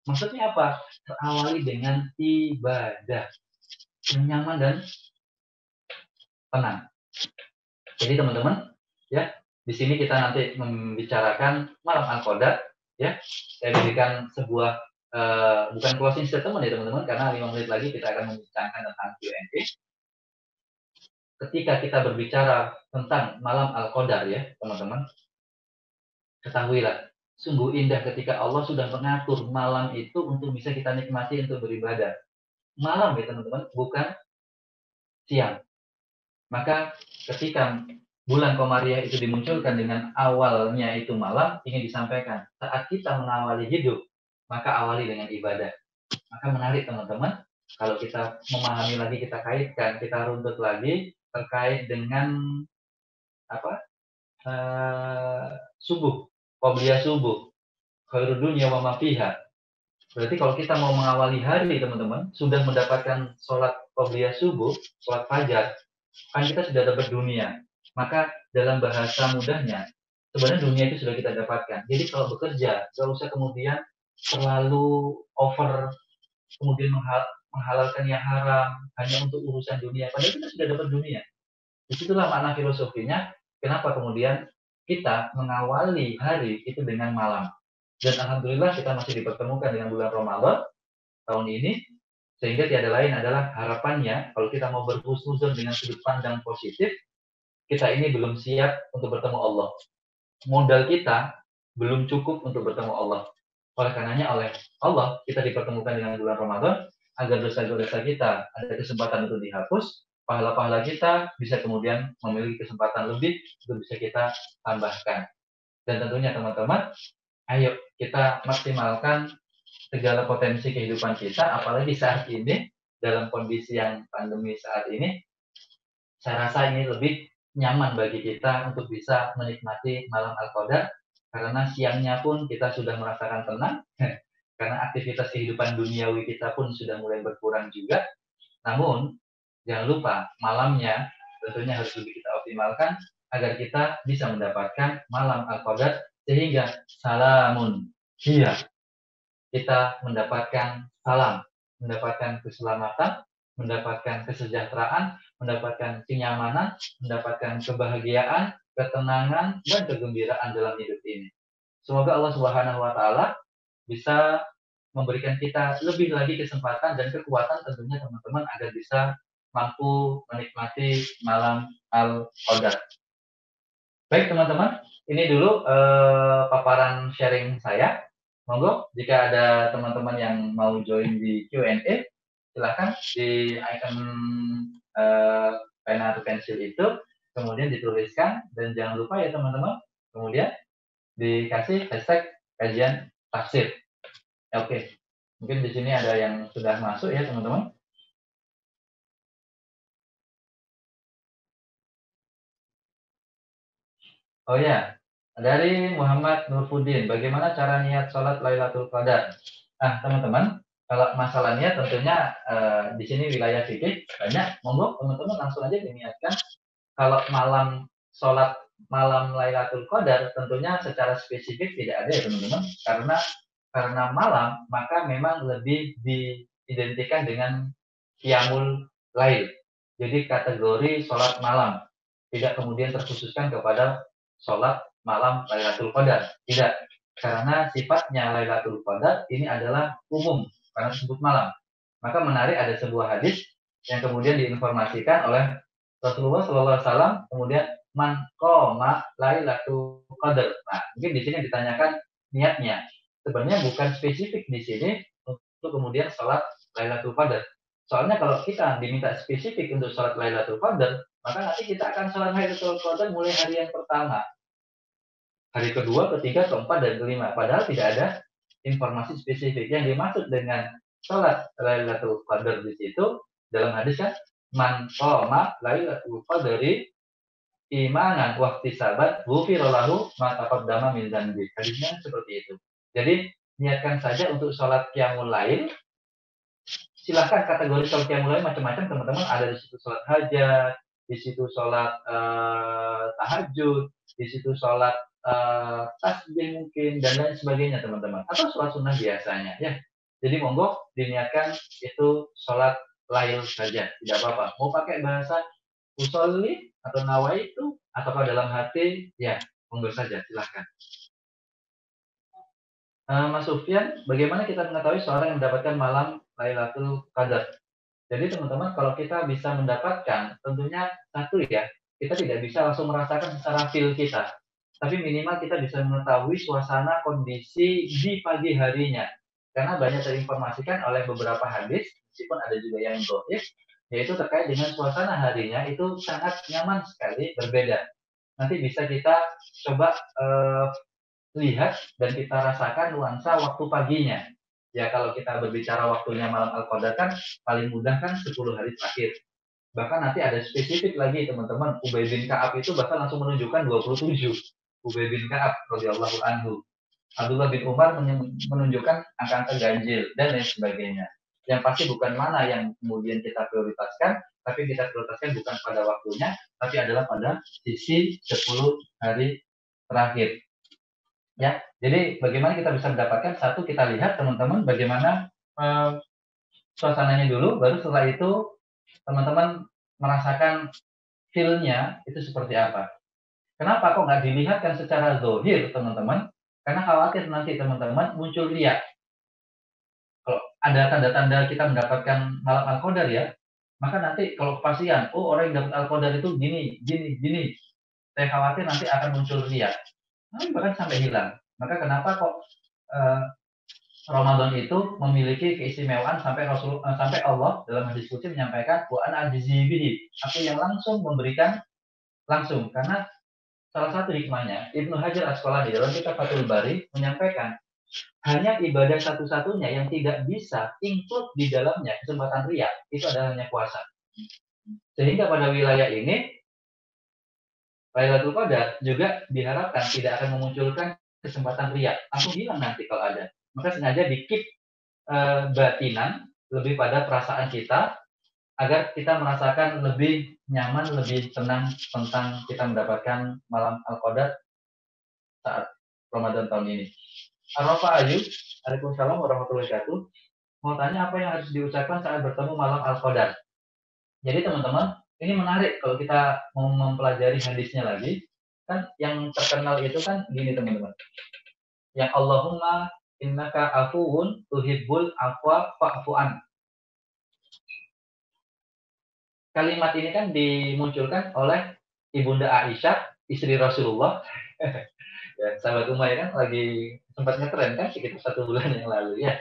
Maksudnya apa? Terawali dengan ibadah yang nyaman dan tenang. Jadi teman-teman, ya, di sini kita nanti membicarakan malam Al-Qadar, ya. Saya berikan sebuah bukan closing statement ya teman-teman, karena 5 menit lagi kita akan membicarakan tentang Q&A. Ketika kita berbicara tentang malam Al-Qadar ya, teman-teman, ketahuilah, sungguh indah ketika Allah sudah mengatur malam itu untuk bisa kita nikmati untuk beribadah. Malam ya teman-teman, bukan siang. Maka ketika bulan Komariah itu dimunculkan dengan awalnya itu malam, ingin disampaikan, saat kita mengawali hidup, maka awali dengan ibadah. Maka menarik teman-teman, kalau kita memahami lagi, kita kaitkan, kita runtut lagi terkait dengan apa? Subuh, qobliyah subuh, khairud dunya wa ma fiha. Berarti kalau kita mau mengawali hari teman-teman, sudah mendapatkan sholat qobliyah subuh, sholat fajar, kan kita sudah dapat dunia. Maka dalam bahasa mudahnya, sebenarnya dunia itu sudah kita dapatkan. Jadi kalau bekerja, nggak usah kemudian terlalu over, kemudian menghalalkan yang haram hanya untuk urusan dunia. Padahal kita sudah dapat dunia. Disitulah makna filosofinya, kenapa kemudian kita mengawali hari itu dengan malam. Dan alhamdulillah kita masih dipertemukan dengan bulan Ramadan tahun ini, sehingga tiada lain adalah harapannya, kalau kita mau berhusnuzon dengan sudut pandang positif, kita ini belum siap untuk bertemu Allah. Modal kita belum cukup untuk bertemu Allah. Oleh karenanya oleh Allah, kita dipertemukan dengan bulan Ramadan, agar dosa-dosa kita ada kesempatan untuk dihapus, pahala-pahala kita bisa kemudian memiliki kesempatan lebih untuk bisa kita tambahkan. Dan tentunya teman-teman, ayo kita maksimalkan segala potensi kehidupan kita, apalagi saat ini, dalam kondisi yang pandemi saat ini, saya rasa ini lebih nyaman bagi kita untuk bisa menikmati malam Al-Qadar, karena siangnya pun kita sudah merasakan tenang, karena aktivitas kehidupan duniawi kita pun sudah mulai berkurang juga. Namun, jangan lupa, malamnya tentunya harus lebih kita optimalkan, agar kita bisa mendapatkan malam Al-Qadar, sehingga salamun hiya, kita mendapatkan salam, mendapatkan keselamatan, mendapatkan kesejahteraan, mendapatkan kenyamanan, mendapatkan kebahagiaan, ketenangan, dan kegembiraan dalam hidup ini. Semoga Allah Subhanahu wa Ta'ala bisa memberikan kita lebih lagi kesempatan dan kekuatan tentunya teman-teman agar bisa mampu menikmati malam Al-Qadar. Baik teman-teman, ini dulu paparan sharing saya. Monggo, jika ada teman-teman yang mau join di Q&A, silahkan di icon pena atau pensil itu, kemudian dituliskan, dan jangan lupa ya teman-teman, kemudian dikasih hashtag kajian tafsir. Ya, oke, mungkin di sini ada yang sudah masuk ya teman-teman. Oh ya, dari Muhammad Nurfuddin, bagaimana cara niat sholat Lailatul Qadar? Nah, teman-teman, kalau masalah niat tentunya di sini wilayah fikih banyak. Monggo teman-teman langsung aja diniatkan. Kalau malam sholat malam Lailatul Qadar tentunya secara spesifik tidak ada ya teman-teman, karena malam maka memang lebih diidentikan dengan qiyamul lail. Jadi kategori sholat malam, tidak kemudian terkhususkan kepada sholat malam Lailatul Qadar. Tidak, karena sifatnya Lailatul Qadar ini adalah umum, karena disebut malam. Maka menarik ada sebuah hadis yang kemudian diinformasikan oleh Rasulullah SAW, kemudian man qoma Lailatul Qadar. Nah, mungkin di sini ditanyakan niatnya. Sebenarnya bukan spesifik di sini untuk kemudian sholat Lailatul Qadar. Soalnya kalau kita diminta spesifik untuk sholat Lailatul Qadar, maka nanti kita akan sholat Lailatul Qadar mulai hari yang pertama, hari kedua, ketiga, keempat, dan kelima. Padahal tidak ada informasi spesifik. Yang dimaksud dengan sholat Lailatul Qadar di situ dalam hadis kan, man qoma Lailatul Qadari imanan waktu sabat ghufira lahu ma taqaddama min dzanbi. Hadisnya seperti itu. Jadi niatkan saja untuk sholat qiyamul lail silahkan kategori sholat qiyamul lail macam-macam teman-teman, ada di situ sholat hajat, di situ sholat tahajud, di situ sholat tasbih mungkin dan lain sebagainya teman-teman, atau sholat sunnah biasanya ya. Jadi monggo diniatkan itu sholat lail saja, tidak apa-apa. Mau pakai bahasa usolli atau nawaitu atau dalam hati, ya monggo saja, silahkan. Mas Sufyan, bagaimana kita mengetahui seorang yang mendapatkan malam Lailatul Qadar? Jadi teman-teman, kalau kita bisa mendapatkan, tentunya satu ya, kita tidak bisa langsung merasakan secara feel kita. Tapi minimal kita bisa mengetahui suasana kondisi di pagi harinya. Karena banyak terinformasikan oleh beberapa hadis, meskipun ada juga yang dhaif, yaitu terkait dengan suasana harinya itu sangat nyaman sekali, berbeda. Nanti bisa kita coba lihat dan kita rasakan nuansa waktu paginya. Ya kalau kita berbicara waktunya malam Al-Qadar kan paling mudah kan 10 hari terakhir. Bahkan nanti ada spesifik lagi teman-teman, Ubay bin Ka'ab itu bahkan langsung menunjukkan 27. Ubay bin Ka'ab radhiyallahu anhu. Abdullah bin Umar menunjukkan angka-angka ganjil dan lain sebagainya. Yang pasti bukan mana yang kemudian kita prioritaskan, tapi kita prioritaskan bukan pada waktunya, tapi adalah pada sisi 10 hari terakhir. Ya, jadi bagaimana kita bisa mendapatkan, satu kita lihat teman-teman bagaimana suasananya dulu, baru setelah itu teman-teman merasakan feel-nya itu seperti apa. Kenapa kok nggak dilihatkan secara zahir teman-teman? Karena khawatir nanti teman-teman muncul riya. Kalau ada tanda-tanda kita mendapatkan malam Al-Qadar ya, maka nanti kalau kepastian, oh orang yang dapat Al-Qadar itu gini, gini, gini. Saya khawatir nanti akan muncul riya. Bahkan sampai hilang. Maka kenapa kok Ramadan itu memiliki keistimewaan sampai sampai Allah dalam hadis qudsi menyampaikan wa ana ajzi bihi, aku yang langsung memberikan langsung, karena salah satu hikmahnya Ibnu Hajar Asqalani dalam kitab Fathul Bari menyampaikan hanya ibadah satu-satunya yang tidak bisa include di dalamnya kesempatan riya itu adalah hanya puasa. Sehingga pada wilayah ini Lailatul Qadar juga diharapkan tidak akan memunculkan kesempatan riya. Langsung hilang nanti kalau ada. Maka sengaja dikip batinan lebih pada perasaan kita agar kita merasakan lebih nyaman, lebih tenang tentang kita mendapatkan malam Al-Qadar saat Ramadan tahun ini. Arafah Ayu, Waalaikumsalam warahmatullahi wabarakatuh. Mau tanya apa yang harus diucapkan saat bertemu malam Al-Qadar. Jadi teman-teman, ini menarik kalau kita mau mempelajari hadisnya lagi. Kan yang terkenal itu kan gini teman-teman. Yang Allahumma innaka afuwun tuhibbul afwa fa'fu'an. Kalimat ini kan dimunculkan oleh Ibunda Aisyah, istri Rasulullah. Ya, sahabat Umayyah kan lagi sempat ngetren kan sekitar 1 bulan yang lalu ya.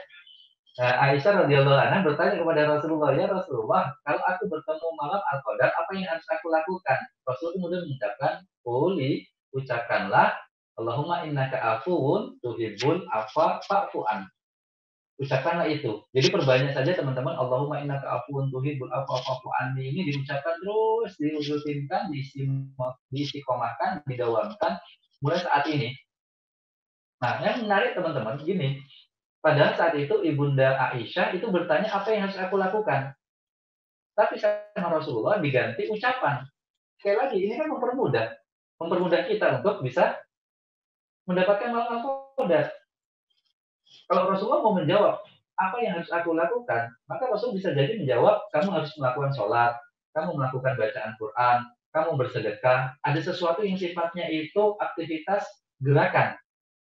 Aisyah radhiyallahu anha bertanya kepada Rasulullah, ya Rasulullah, kalau aku bertemu malam Al-Qadar, apa yang harus aku lakukan? Rasul kemudian mengucapkan, ucapkanlah, Allahumma innaka afuwun tuhibbul afwa fa'fu'an. Ucapkanlah itu. Jadi perbanyak saja teman-teman, Allahumma innaka afuwun tuhibbul afwa fa'fu'an ini diucapkan terus, dirutinkan, diistiqomahkan, didawamkan mulai saat ini. Nah, yang menarik teman-teman gini, padahal saat itu Ibunda Aisyah itu bertanya apa yang harus aku lakukan. Tapi sama Rasulullah diganti ucapan. Sekali lagi, ini kan mempermudah kita untuk bisa mendapatkan malam Al-Qadar. Kalau Rasulullah mau menjawab, apa yang harus aku lakukan? Maka Rasul bisa jadi menjawab, kamu harus melakukan sholat, kamu melakukan bacaan Quran, kamu bersedekah. Ada sesuatu yang sifatnya itu aktivitas gerakan.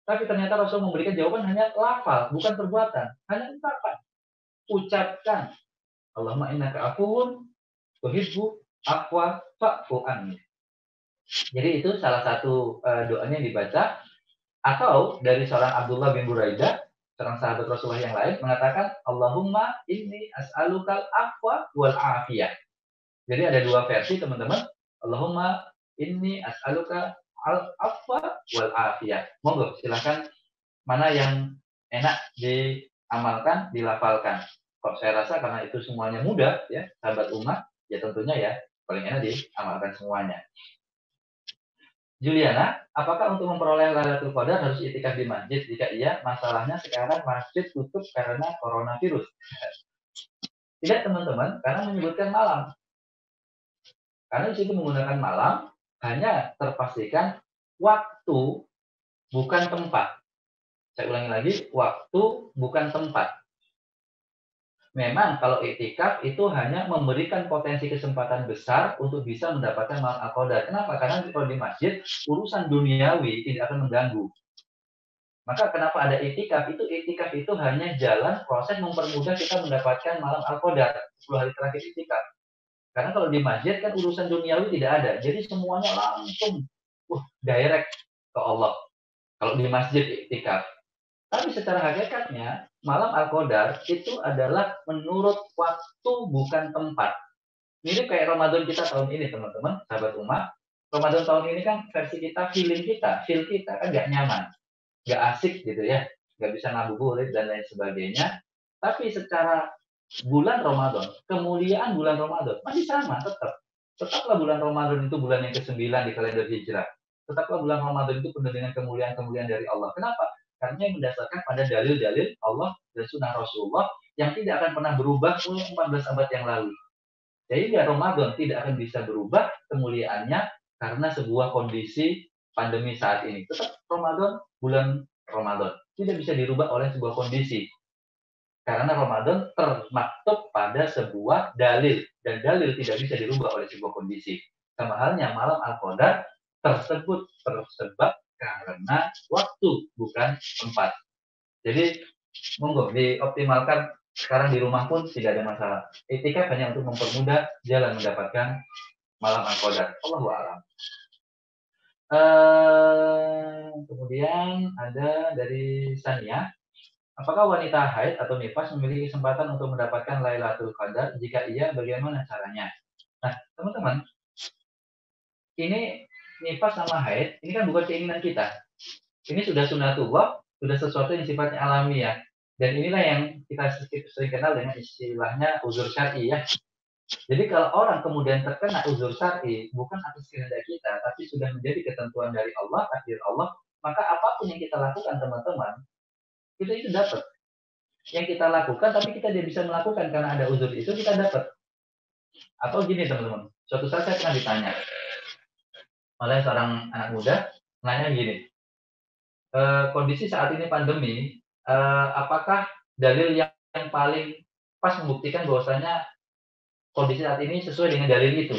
Tapi ternyata Rasul memberikan jawaban hanya lafal, bukan perbuatan. Hanya ucapan. Ucapkan. Allahumma innaka afuwun tuhibbu afwa fa'fu anni. Jadi itu salah satu doanya yang dibaca. Atau dari seorang Abdullah bin Buraidah, seorang sahabat Rasulullah yang lain, mengatakan, Allahumma inni as'alukal afwa wal afiyah. Jadi ada dua versi teman-teman. Allahumma inni as'aluka al-afwa wal afiyah. Monggo silahkan mana yang enak diamalkan, dilafalkan. Kok saya rasa karena itu semuanya mudah ya, sahabat umat, ya tentunya ya paling enak diamalkan semuanya. Juliana, apakah untuk memperoleh Lailatul Qadar harus i'tikaf di masjid? Jika iya, masalahnya sekarang masjid tutup karena coronavirus. Tidak teman-teman, karena menyebutkan malam. Karena di situ menggunakan malam, hanya terpastikan waktu, bukan tempat. Saya ulangi lagi, waktu bukan tempat. Memang kalau iktikaf itu hanya memberikan potensi kesempatan besar untuk bisa mendapatkan malam al-qadar. Kenapa? Karena kalau di masjid, urusan duniawi tidak akan mengganggu. Maka kenapa ada iktikaf? Iktikaf itu hanya jalan proses mempermudah kita mendapatkan malam al-qadar 10 hari terakhir iktikaf. Karena kalau di masjid kan urusan duniawi tidak ada. Jadi semuanya langsung direct ke Allah. Kalau di masjid iktikaf. Tapi secara hakikatnya, malam Al-Qadar itu adalah menurut waktu bukan tempat. Mirip kayak Ramadan kita tahun ini, teman-teman, sahabat umat. Ramadan tahun ini kan versi kita, feel kita kan nggak nyaman, nggak asik gitu ya, nggak bisa ngabuburit dan lain sebagainya. Tapi secara bulan Ramadan, kemuliaan bulan Ramadan masih sama tetap. Tetaplah bulan Ramadan itu bulan yang ke-9 di kalender Hijrah. Tetaplah bulan Ramadan itu penuh dengan kemuliaan-kemuliaan dari Allah. Kenapa? Karena yang mendasarkan pada dalil-dalil Allah dan sunnah Rasulullah yang tidak akan pernah berubah mulai 14 abad yang lalu. Jadi Ramadan tidak akan bisa berubah kemuliaannya karena sebuah kondisi pandemi saat ini. Tetap Ramadan, bulan Ramadan. Tidak bisa dirubah oleh sebuah kondisi. Karena Ramadan termaktub pada sebuah dalil. Dan dalil tidak bisa dirubah oleh sebuah kondisi. Sama halnya malam Al-Qadar tersebut tersebab karena waktu, bukan tempat. Jadi, monggo dioptimalkan sekarang di rumah pun tidak ada masalah. Iktikaf hanya untuk mempermudah jalan mendapatkan malam Al-Qadar. Allahu a'lam. Kemudian ada dari Sania. Apakah wanita haid atau nifas memiliki kesempatan untuk mendapatkan Lailatul Qadar? Jika iya, bagaimana caranya? Nah, teman-teman, ini nifas sama haid, ini kan bukan keinginan kita. Ini sudah sunatullah, sudah sesuatu yang sifatnya alami ya. Dan inilah yang kita sering kenal dengan istilahnya uzur syar'i ya. Jadi kalau orang kemudian terkena uzur syar'i, bukan atas kehendak kita, tapi sudah menjadi ketentuan dari Allah, takdir Allah, maka apapun yang kita lakukan teman-teman, itu dapat. Yang kita lakukan, tapi kita tidak bisa melakukan karena ada uzur itu, kita dapat. Atau gini teman-teman, suatu saat saya pernah ditanya oleh seorang anak muda, nanya gini, kondisi saat ini pandemi, apakah dalil yang paling pas membuktikan bahwasanya kondisi saat ini sesuai dengan dalil itu?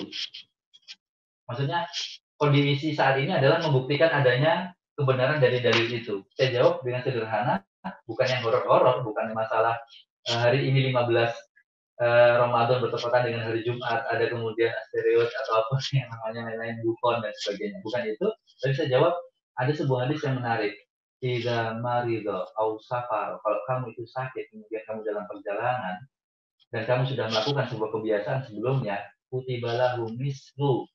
Maksudnya kondisi saat ini adalah membuktikan adanya kebenaran dari dalil itu. Saya jawab dengan sederhana, bukan yang horor-horor, bukan masalah hari ini 15 Ramadan bertepatan dengan hari Jumat, ada kemudian asteroid atau apa yang namanya lain-lain bufon dan sebagainya. Bukan itu, tapi saya jawab ada sebuah hadis yang menarik. Idza marido au safar, kalau kamu itu sakit kemudian kamu dalam perjalanan dan kamu sudah melakukan sebuah kebiasaan sebelumnya, kutibalahu mislu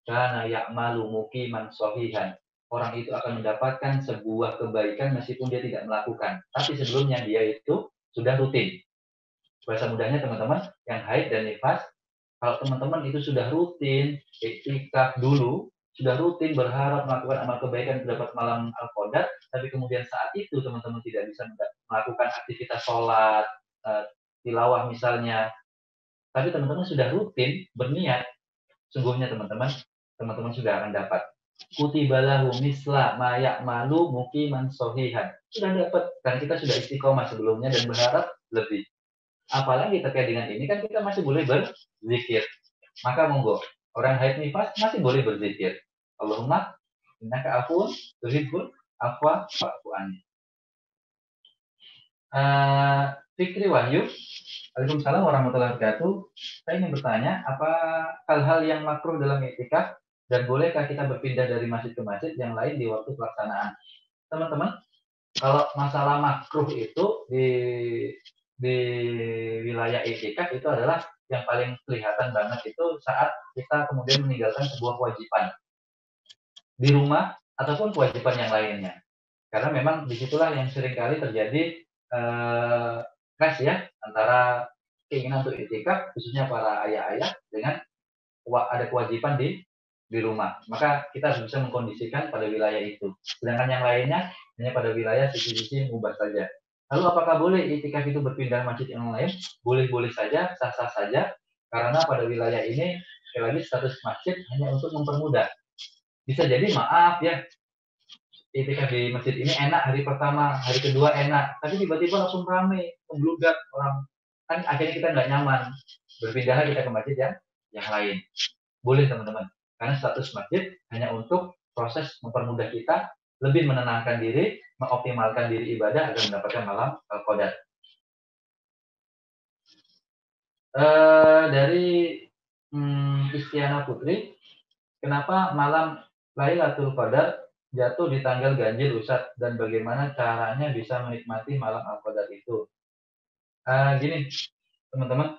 kana ya'malu muqiman sahihan. Orang itu akan mendapatkan sebuah kebaikan meskipun dia tidak melakukan. Tapi sebelumnya dia itu sudah rutin. Bahasa mudahnya teman-teman, yang haid dan nifas, kalau teman-teman itu sudah rutin, iktikaf dulu, sudah rutin berharap melakukan amal kebaikan dapat malam Al-Qadar, tapi kemudian saat itu teman-teman tidak bisa melakukan aktivitas sholat, tilawah misalnya, tapi teman-teman sudah rutin berniat, sungguhnya teman-teman sudah akan dapat. Kutibalahu misla ma ya'malu muqiman sahihan. Sudah dapat, karena kita sudah istiqomah sebelumnya dan berharap lebih. Apalagi terkait dengan ini kan kita masih boleh berzikir. Maka monggo, orang haid nifas masih boleh berzikir. Allahumma innaka afun tuhibbul afwa fa'fu anni. Fikri Wahyu, Waalaikumsalam warahmatullahi wabarakatuh. Saya ingin bertanya, apa hal-hal yang makruh dalam iktikaf dan bolehkah kita berpindah dari masjid ke masjid yang lain di waktu pelaksanaan? Teman-teman, kalau masalah makruh itu di wilayah iktikaf itu adalah yang paling kelihatan banget itu saat kita kemudian meninggalkan sebuah kewajiban di rumah ataupun kewajiban yang lainnya. Karena memang disitulah yang seringkali terjadi clash ya antara keinginan untuk iktikaf khususnya para ayah-ayah dengan ada kewajiban di rumah. Maka kita harus bisa mengkondisikan pada wilayah itu. Sedangkan yang lainnya hanya pada wilayah sisi-sisi mubah saja. Lalu apakah boleh iktikaf itu berpindah masjid yang lain? Boleh-boleh saja, sah-sah saja, karena pada wilayah ini sekali lagi status masjid hanya untuk mempermudah. Bisa jadi maaf ya, iktikaf di masjid ini enak hari pertama, hari kedua enak, tapi tiba-tiba langsung rame, membludak orang, kan akhirnya kita nggak nyaman. Berpindahlah kita ke masjid yang lain. Boleh teman-teman, karena status masjid hanya untuk proses mempermudah kita, lebih menenangkan diri, mengoptimalkan diri ibadah agar mendapatkan malam qadar. Dari Istiana Putri, kenapa malam Lailatul Qadar jatuh di tanggal ganjil Ustadz, dan bagaimana caranya bisa menikmati malam Al-Qadar itu? Gini, teman-teman,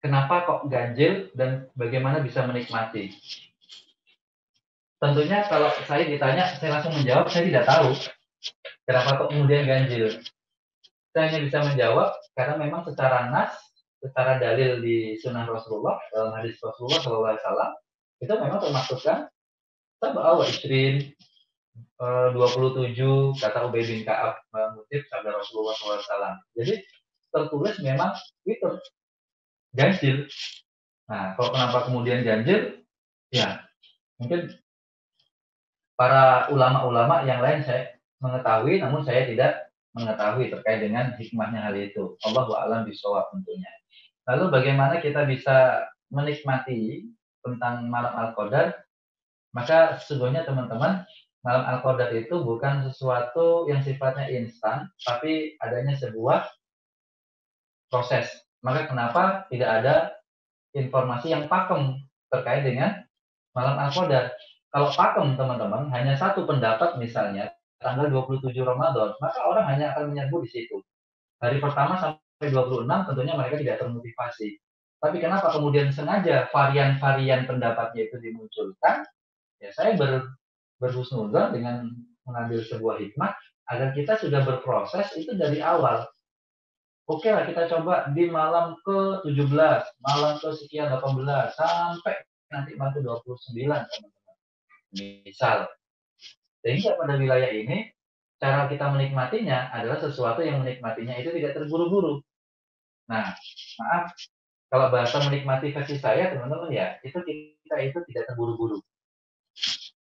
kenapa kok ganjil dan bagaimana bisa menikmati? Tentunya kalau saya ditanya, saya langsung menjawab, saya tidak tahu kenapa kok kemudian ganjil. Saya hanya bisa menjawab karena memang secara nas, secara dalil di sunnah Rasulullah, dalam hadis Rasulullah SAW, itu memang termasukkan sab'a wa isrin, 27, kata Ubay bin Ka'ab mengutip sabda Rasulullah SAW. Jadi tertulis memang itu ganjil. Nah, kalau kenapa kemudian ganjil? Ya, mungkin para ulama-ulama yang lain saya mengetahui, namun saya tidak mengetahui terkait dengan hikmahnya hal itu. Allahu a'lam bishawab tentunya. Lalu bagaimana kita bisa menikmati tentang malam Al-Qadar? Maka sesungguhnya teman-teman, malam Al-Qadar itu bukan sesuatu yang sifatnya instan, tapi adanya sebuah proses. Maka kenapa tidak ada informasi yang pakem terkait dengan malam Al-Qadar? Kalau pakem teman-teman, hanya satu pendapat misalnya, tanggal 27 Ramadan, maka orang hanya akan menyerbu di situ. Hari pertama sampai 26 tentunya mereka tidak termotivasi. Tapi kenapa kemudian sengaja varian-varian pendapatnya itu dimunculkan? Ya saya berhusnuzon dengan mengambil sebuah hikmah agar kita sudah berproses itu dari awal. Oke lah kita coba di malam ke-17, malam ke sekian 18 sampai nanti malam ke-29 teman-teman. Misal. Sehingga pada wilayah ini cara kita menikmatinya adalah sesuatu yang menikmatinya itu tidak terburu-buru. Nah, maaf kalau bahasa menikmati versi saya teman-teman ya, itu kita itu tidak terburu-buru.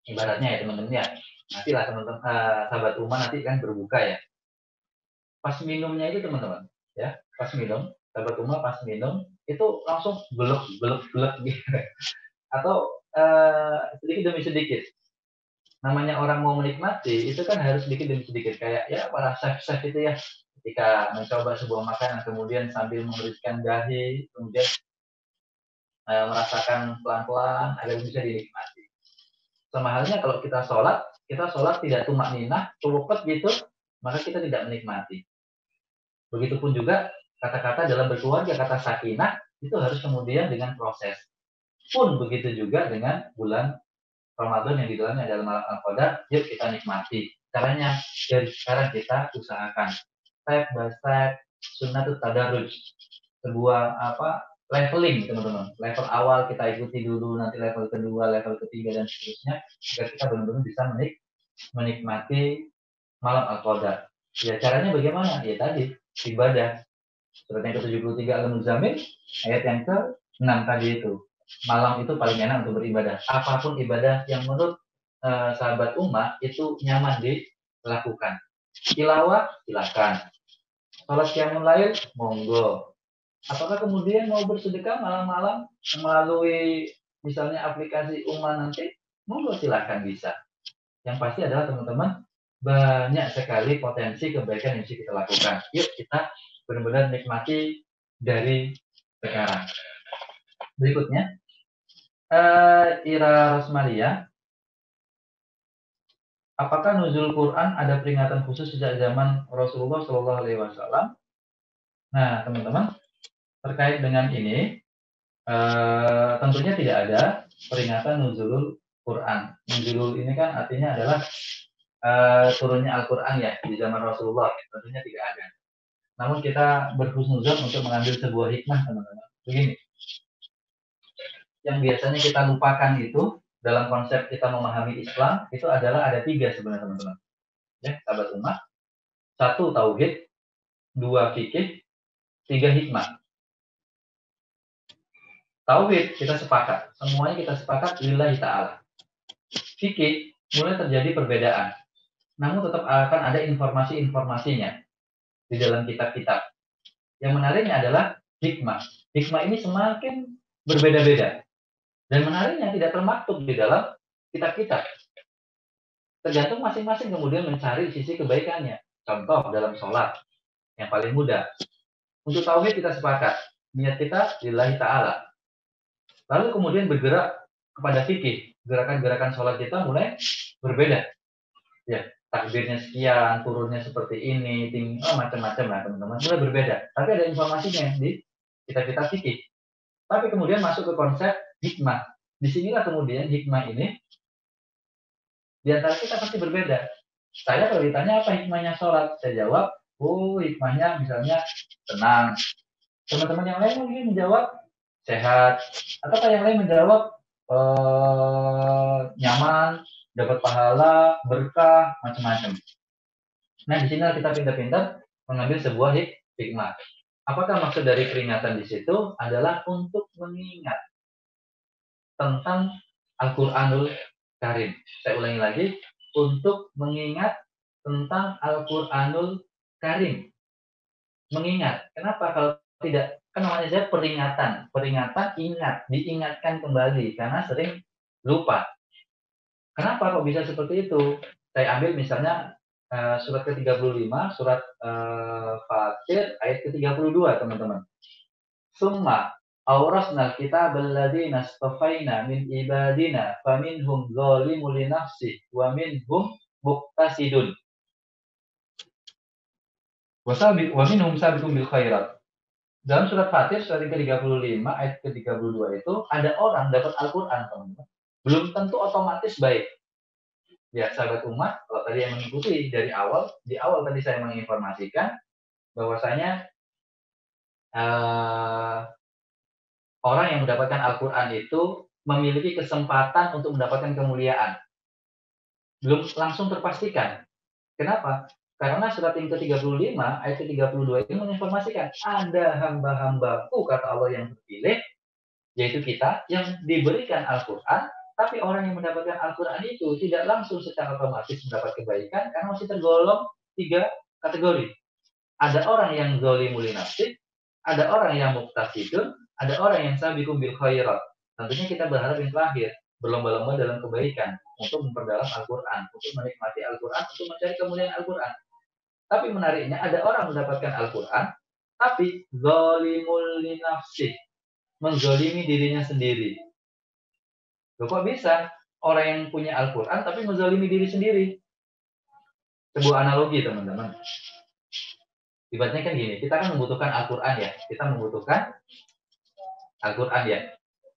Ibaratnya ya teman-teman ya, nantilah teman-teman sahabat rumah nanti kan berbuka ya. Pas minumnya itu teman-teman, ya, pas minum, sahabat rumah pas minum itu langsung belek gitu. Atau sedikit demi sedikit. Namanya orang mau menikmati itu kan harus sedikit demi sedikit, kayak ya para chef-chef itu ya, ketika mencoba sebuah makanan kemudian sambil memberikan dahi, kemudian merasakan pelan-pelan agar bisa dinikmati. Sama halnya kalau kita sholat tidak tumak ninah, culupet gitu, maka kita tidak menikmati. Begitupun juga kata-kata dalam berkeluarga, kata sakinah, itu harus kemudian dengan proses. Pun begitu juga dengan bulan Ramadan yang di dalamnya adalah malam Al-Qadar, yuk kita nikmati. Caranya dari sekarang kita usahakan step by step, sunnatul tadarruj, sebuah leveling teman-teman. Level awal kita ikuti dulu, nanti level kedua, level ketiga dan seterusnya, agar kita benar-benar bisa menikmati malam Al-Qadar. Ya caranya bagaimana? Ya tadi ibadah. Surat yang ke-73 Al-Muzammil, ayat yang ke-6 tadi itu. Malam itu paling enak untuk beribadah. Apapun ibadah yang menurut sahabat umat itu nyaman dilakukan. Tilawah silakan. Salat qiyamul lail monggo. Apakah kemudian mau bersedekah malam-malam melalui misalnya aplikasi Umma nanti? Monggo silakan bisa. Yang pasti adalah teman-teman banyak sekali potensi kebaikan yang bisa kita lakukan. Yuk kita benar-benar nikmati dari sekarang. Berikutnya, Ira Rosmalia, apakah nuzul Quran ada peringatan khusus sejak zaman Rasulullah Shallallahu Alaihi Wasallam? Nah, teman-teman, terkait dengan ini, tentunya tidak ada peringatan nuzulul Quran. Nuzulul ini kan artinya adalah turunnya Al-Quran ya di zaman Rasulullah, tentunya tidak ada. Namun kita berhusnuzon untuk mengambil sebuah hikmah teman-teman. Begini, yang biasanya kita lupakan itu dalam konsep kita memahami Islam itu adalah ada 3 sebenarnya teman-teman. Ya, sahabat umat. 1 tauhid, 2 fikih, 3 hikmah. Tauhid kita sepakat, semuanya kita sepakat lillahi ta'ala. Fikih mulai terjadi perbedaan, namun tetap akan ada informasi-informasinya di dalam kitab-kitab. Yang menariknya adalah hikmah. Hikmah ini semakin berbeda-beda. Dan menariknya tidak termaktub di dalam kitab-kitab. Tergantung masing-masing kemudian mencari sisi kebaikannya. Contoh dalam sholat, yang paling mudah. Untuk tauhid kita sepakat, niat kita lillahi ta'ala. Lalu kemudian bergerak kepada fikih. Gerakan-gerakan sholat kita mulai berbeda. Ya, takbirnya sekian, turunnya seperti ini, macam-macam lah teman-teman. Mulai berbeda. Tapi ada informasinya di kitab-kitab fikih. Tapi kemudian masuk ke konsep hikmah. Disinilah kemudian hikmah ini di antara kita pasti berbeda. Saya kalau ditanya apa hikmahnya sholat, saya jawab, hikmahnya misalnya tenang. Teman-teman yang lain mungkin menjawab sehat, atau yang lain menjawab nyaman, dapat pahala, berkah, macam-macam. Nah, di sini kita pintar-pintar mengambil sebuah hikmah. Apakah maksud dari peringatan di situ adalah untuk mengingat tentang Al-Qur'anul Karim. Saya ulangi lagi, untuk mengingat tentang Al-Qur'anul Karim. Mengingat. Kenapa kalau tidak? Kan namanya saja peringatan. Peringatan ingat, diingatkan kembali karena sering lupa. Kenapa kok bisa seperti itu? Saya ambil misalnya surat ke-35, surat Fatir ayat ke-32, teman-teman. Summa awrasnal kitabal ladzina istafaina min ibadina faminhum dzalimun li nafsihi wa minhum muqtasidun. Wa minhum sabiqun bil khairat. Dalam surat Fatir surat ke-35 ayat ke-32 itu ada orang dapat Al-Qur'an, teman-teman. Belum tentu otomatis baik. Ya, sahabat umat, kalau tadi yang mengikuti dari awal, di awal tadi saya menginformasikan bahwasanya orang yang mendapatkan Al-Quran itu memiliki kesempatan untuk mendapatkan kemuliaan. Belum langsung terpastikan. Kenapa? Karena surat yang ke-35, ayat ke-32 ini menginformasikan ada hamba-hambaku, kata Allah, yang terpilih, yaitu kita, yang diberikan Al-Quran, tapi orang yang mendapatkan Al-Quran itu tidak langsung secara otomatis mendapat kebaikan, karena masih tergolong 3 kategori. Ada orang yang zalimul li nafsih, ada orang yang muqtasidun, ada orang yang sabiqun bil khairat. Tentunya kita berharap yang terakhir, berlomba-lomba dalam kebaikan, untuk memperdalam Al-Quran, untuk menikmati Al-Quran, untuk mencari kemuliaan Al-Quran. Tapi menariknya, ada orang mendapatkan Al-Quran, tapi zalimul li nafsih, menzalimi dirinya sendiri. Loh, kok bisa? Orang yang punya Al-Quran, tapi menzalimi diri sendiri. Sebuah analogi, teman-teman. Ibaratnya kan gini, kita kan membutuhkan Al-Quran ya. Kita membutuhkan Al-Quran ya.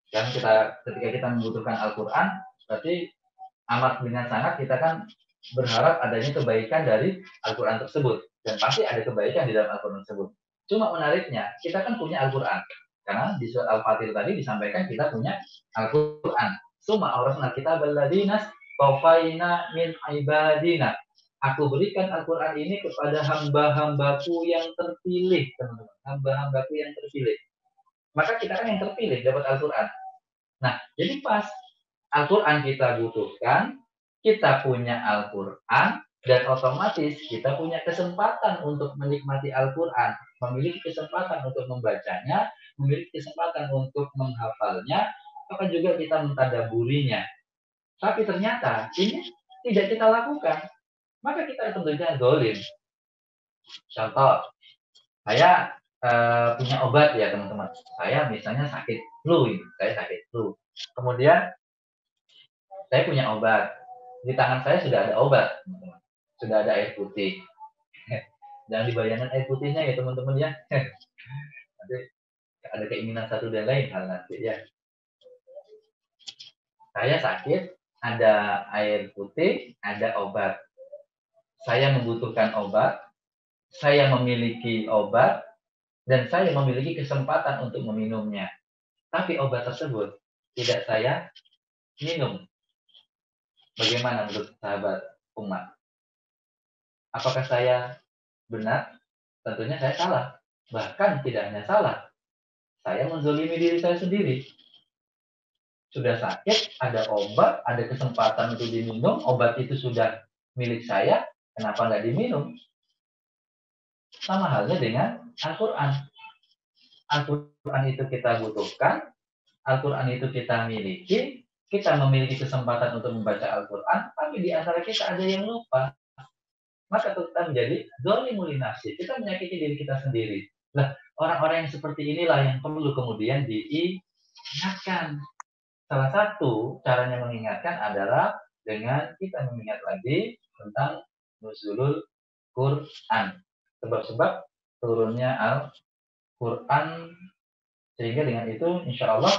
Dan ketika kita membutuhkan Al-Quran, berarti amat dengan sangat kita kan berharap adanya kebaikan dari Al-Quran tersebut. Dan pasti ada kebaikan di dalam Al-Quran tersebut. Cuma menariknya, kita kan punya Al-Quran. Karena di surat Al-Fatih tadi disampaikan kita punya Al-Quran. Suma awrasnal kitabal ladzina istafaina min ibadina. Aku berikan Al-Quran ini kepada hamba-hambaku yang terpilih, teman-teman. Hamba-hambaku yang terpilih. Maka kita kan yang terpilih dapat Al-Quran. Nah, jadi pas Al-Quran kita butuhkan, kita punya Al-Quran, dan otomatis kita punya kesempatan untuk menikmati Al-Quran, memiliki kesempatan untuk membacanya, memiliki kesempatan untuk menghafalnya, maka juga kita mentadaburinya. Tapi ternyata ini tidak kita lakukan, maka kita tentunya zalim. Contoh, saya punya obat ya teman-teman. Saya misalnya sakit flu ini, saya sakit flu. Kemudian saya punya obat. Di tangan saya sudah ada obat, teman-teman. Sudah ada air putih. Jangan dibayangkan air putihnya ya teman-teman ya. Nanti ada keinginan satu dan lain hal nanti ya. Saya sakit, ada air putih, ada obat. Saya membutuhkan obat, saya memiliki obat, dan saya memiliki kesempatan untuk meminumnya. Tapi obat tersebut tidak saya minum. Bagaimana menurut sahabat umat? Apakah saya benar? Tentunya saya salah. Bahkan tidak hanya salah, saya menzolimi diri saya sendiri. Sudah sakit, ada obat, ada kesempatan untuk diminum, obat itu sudah milik saya, kenapa nggak diminum? Sama halnya dengan Al-Quran. Al-Quran itu kita butuhkan, Al-Quran itu kita miliki, kita memiliki kesempatan untuk membaca Al-Quran, tapi di antara kita ada yang lupa. Maka kita menjadi zalimul nafsi, kita menyakiti diri kita sendiri. Nah, orang-orang yang seperti inilah yang perlu kemudian diingatkan. Salah satu caranya mengingatkan adalah dengan kita mengingat lagi tentang nuzulul Quran. Sebab-sebab turunnya Al-Quran, sehingga dengan itu insya Allah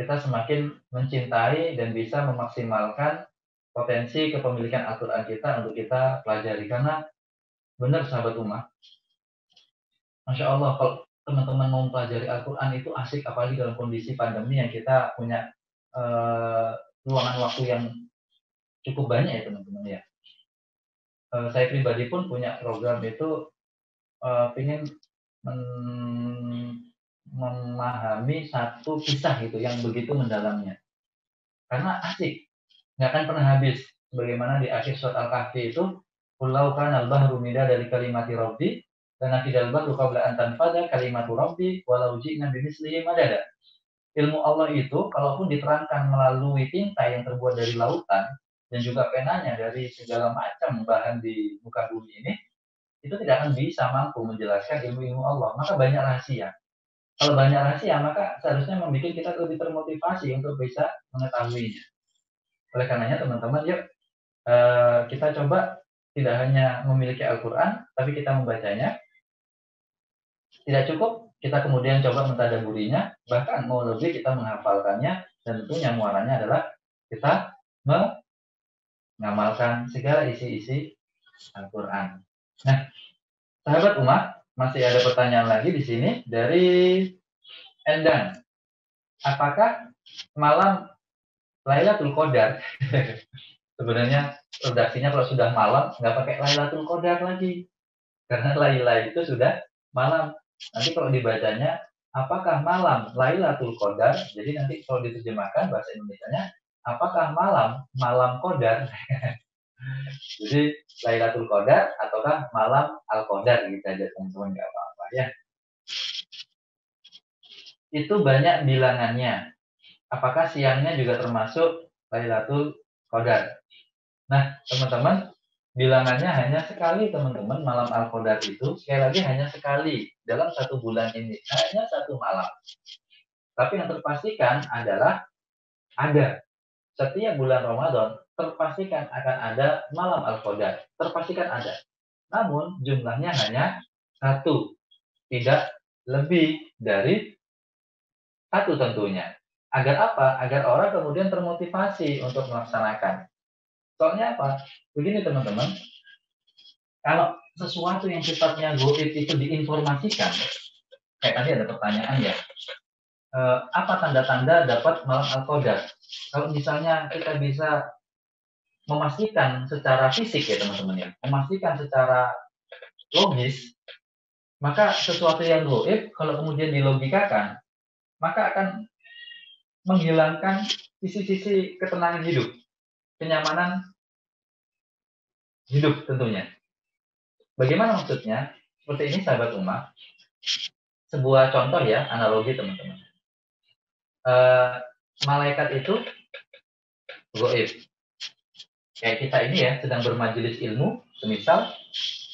kita semakin mencintai dan bisa memaksimalkan potensi kepemilikan Al-Quran kita untuk kita pelajari. Karena benar sahabat umat, Masya Allah kalau teman-teman mau pelajari Al-Quran itu asik, apalagi dalam kondisi pandemi yang kita punya ruangan waktu yang cukup banyak ya teman-teman ya. Saya pribadi pun punya program itu ingin memahami satu kisah gitu yang begitu mendalamnya. Karena asik, nggak akan pernah habis. Bagaimana di akhir surat Al-Kahfi itu, Pulau kan al-bahru mida dari kalimati Rabbi, dan nafidal bahru qabla an tanfada kalimatu Rabbi, walau ji'na bimislihi madada. Ilmu Allah itu, kalaupun diterangkan melalui tinta yang terbuat dari lautan, dan juga penanya dari segala macam bahan di muka bumi ini, itu tidak akan bisa mampu menjelaskan ilmu-ilmu Allah. Maka banyak rahasia. Kalau banyak rahasia, maka seharusnya membuat kita lebih termotivasi untuk bisa mengetahuinya. Oleh karenanya teman-teman, yuk kita coba tidak hanya memiliki Al-Quran, tapi kita membacanya. Tidak cukup, kita kemudian coba mentadaburinya, bahkan mau lebih kita menghafalkannya, dan tentunya muaranya adalah kita mengamalkan segala isi-isi Al-Quran. Nah, sahabat umat, masih ada pertanyaan lagi di sini dari Endan. Apakah malam Lailatul Qadar sebenarnya redaksinya kalau sudah malam nggak pakai Lailatul Qadar lagi, karena Laila itu sudah malam. Nanti kalau dibacanya apakah malam Lailatul Qadar, jadi nanti kalau diterjemahkan bahasa Indonesianya apakah malam Qadar. Jadi Lailatul Qadar ataukah malam Al-Qadar gitu aja teman-teman, nggak apa-apa ya. Itu banyak bilangannya. Apakah siangnya juga termasuk Lailatul Qadar? Nah, teman-teman, bilangannya hanya sekali teman-teman, malam Al-Qadar itu sekali lagi hanya sekali dalam satu bulan ini, hanya satu malam. Tapi yang terpastikan adalah ada setiap bulan Ramadan, terpastikan akan ada malam Al-Qadar, terpastikan ada. Namun jumlahnya hanya satu, tidak lebih dari satu tentunya. Agar apa? Agar orang kemudian termotivasi untuk melaksanakan. Soalnya apa? Begini teman-teman, kalau sesuatu yang sifatnya goib itu diinformasikan, kayak tadi ada pertanyaan ya, apa tanda-tanda dapat malam Al-Qadar? Kalau misalnya kita bisa memastikan secara fisik ya teman-teman ya, memastikan secara logis, maka sesuatu yang goib kalau kemudian dilogikakan, maka akan menghilangkan sisi-sisi ketenangan hidup, kenyamanan hidup tentunya. Bagaimana maksudnya? Seperti ini sahabat umat, sebuah contoh ya, analogi teman-teman. Malaikat itu goib. Kayak kita ini ya, sedang bermajelis ilmu, semisal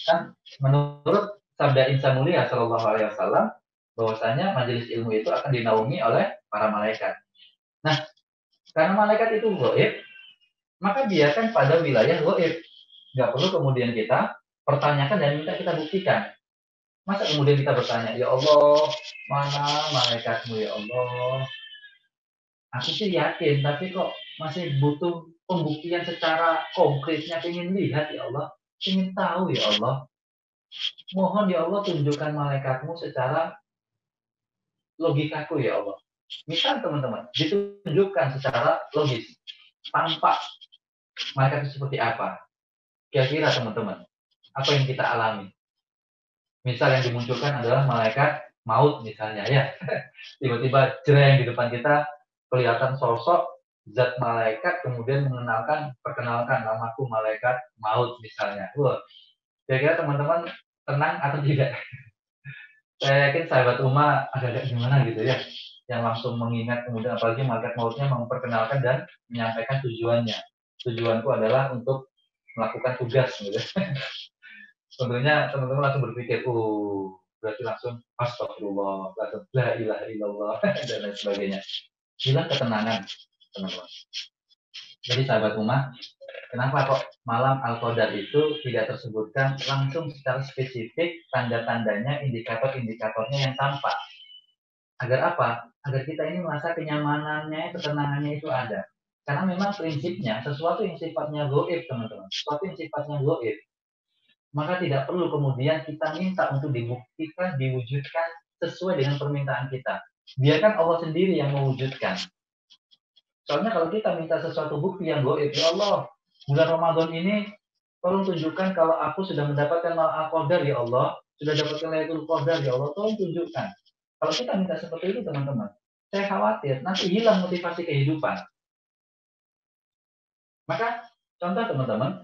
kan menurut sabda Insa Mulia Shallallahu Alaihi Wasallam, bahwasanya majelis ilmu itu akan dinaungi oleh para malaikat. Nah, karena malaikat itu goib, maka dia kan pada wilayah goib. Nggak perlu kemudian kita pertanyakan dan minta kita buktikan. Masa kemudian kita bertanya, ya Allah, mana malaikatmu ya Allah? Aku sih yakin, tapi kok masih butuh pembuktian secara konkretnya, ingin lihat ya Allah, ingin tahu ya Allah. Mohon ya Allah tunjukkan malaikatmu secara logikaku ya Allah. Misal teman-teman, ditunjukkan secara logis, tampak malaikat itu seperti apa. Kira-kira teman-teman, apa yang kita alami. Misal yang dimunculkan adalah malaikat maut misalnya ya. Tiba-tiba jreng di depan kita kelihatan sosok zat malaikat kemudian perkenalkan namaku malaikat maut misalnya. Wah, kira-kira teman-teman tenang atau tidak? Saya yakin sahabat Uma agak-agak gimana gitu ya, yang langsung mengingat kemudian apalagi malaikat mautnya memperkenalkan dan menyampaikan tujuannya. Tujuanku adalah untuk melakukan tugas gitu. Tentunya teman-teman langsung berpikir, berarti langsung astagfirullah, langsung la ilaha illallah dan lain sebagainya. Hilang ketenangan, teman-teman. Jadi sahabat Ummah, kenapa kok malam Al-Qadar itu tidak tersebutkan langsung secara spesifik tanda-tandanya, indikator-indikatornya yang tampak? Agar apa? Agar kita ini merasa kenyamanannya, ketenangannya itu ada. Karena memang prinsipnya sesuatu yang sifatnya goib, teman-teman. Sesuatu yang sifatnya goib. Maka tidak perlu kemudian kita minta untuk dibuktikan, diwujudkan sesuai dengan permintaan kita. Biarkan Allah sendiri yang mewujudkan. Soalnya kalau kita minta sesuatu bukti yang goib, ya Allah, bulan Ramadan ini tolong tunjukkan kalau aku sudah mendapatkan Al-Qadar ya Allah, sudah dapatkan Lailatul Qadar ya Allah, tolong tunjukkan. Kalau kita minta seperti itu teman-teman, saya khawatir nanti hilang motivasi kehidupan. Maka contoh teman-teman,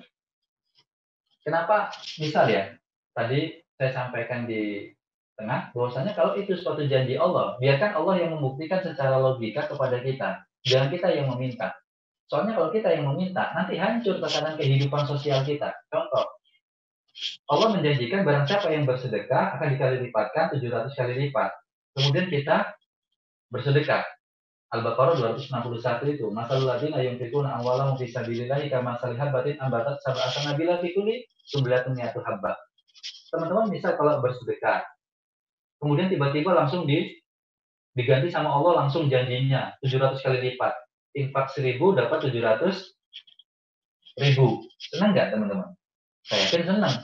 kenapa misal ya, tadi saya sampaikan di tengah, bahwasanya kalau itu suatu janji Allah, biarkan Allah yang membuktikan secara logika kepada kita. Jangan kita yang meminta. Soalnya kalau kita yang meminta, nanti hancur tatanan kehidupan sosial kita. Contoh, Allah menjanjikan barang siapa yang bersedekah akan dikali lipatkan 700 kali lipat. Kemudian kita bersedekah. Al-Baqarah 261 itu. Masalul ladzina yunfiquna amwalahum fi sabilillahi kamathali habatin ambatat sab'a sanabila fi kulli sumbatin mi'atu habbah. Teman-teman misal kalau bersedekah, kemudian tiba-tiba langsung diganti sama Allah langsung janjinya 700 kali lipat. Infak 1000 dapat 700.000. Senang nggak teman-teman? Saya yakin senang.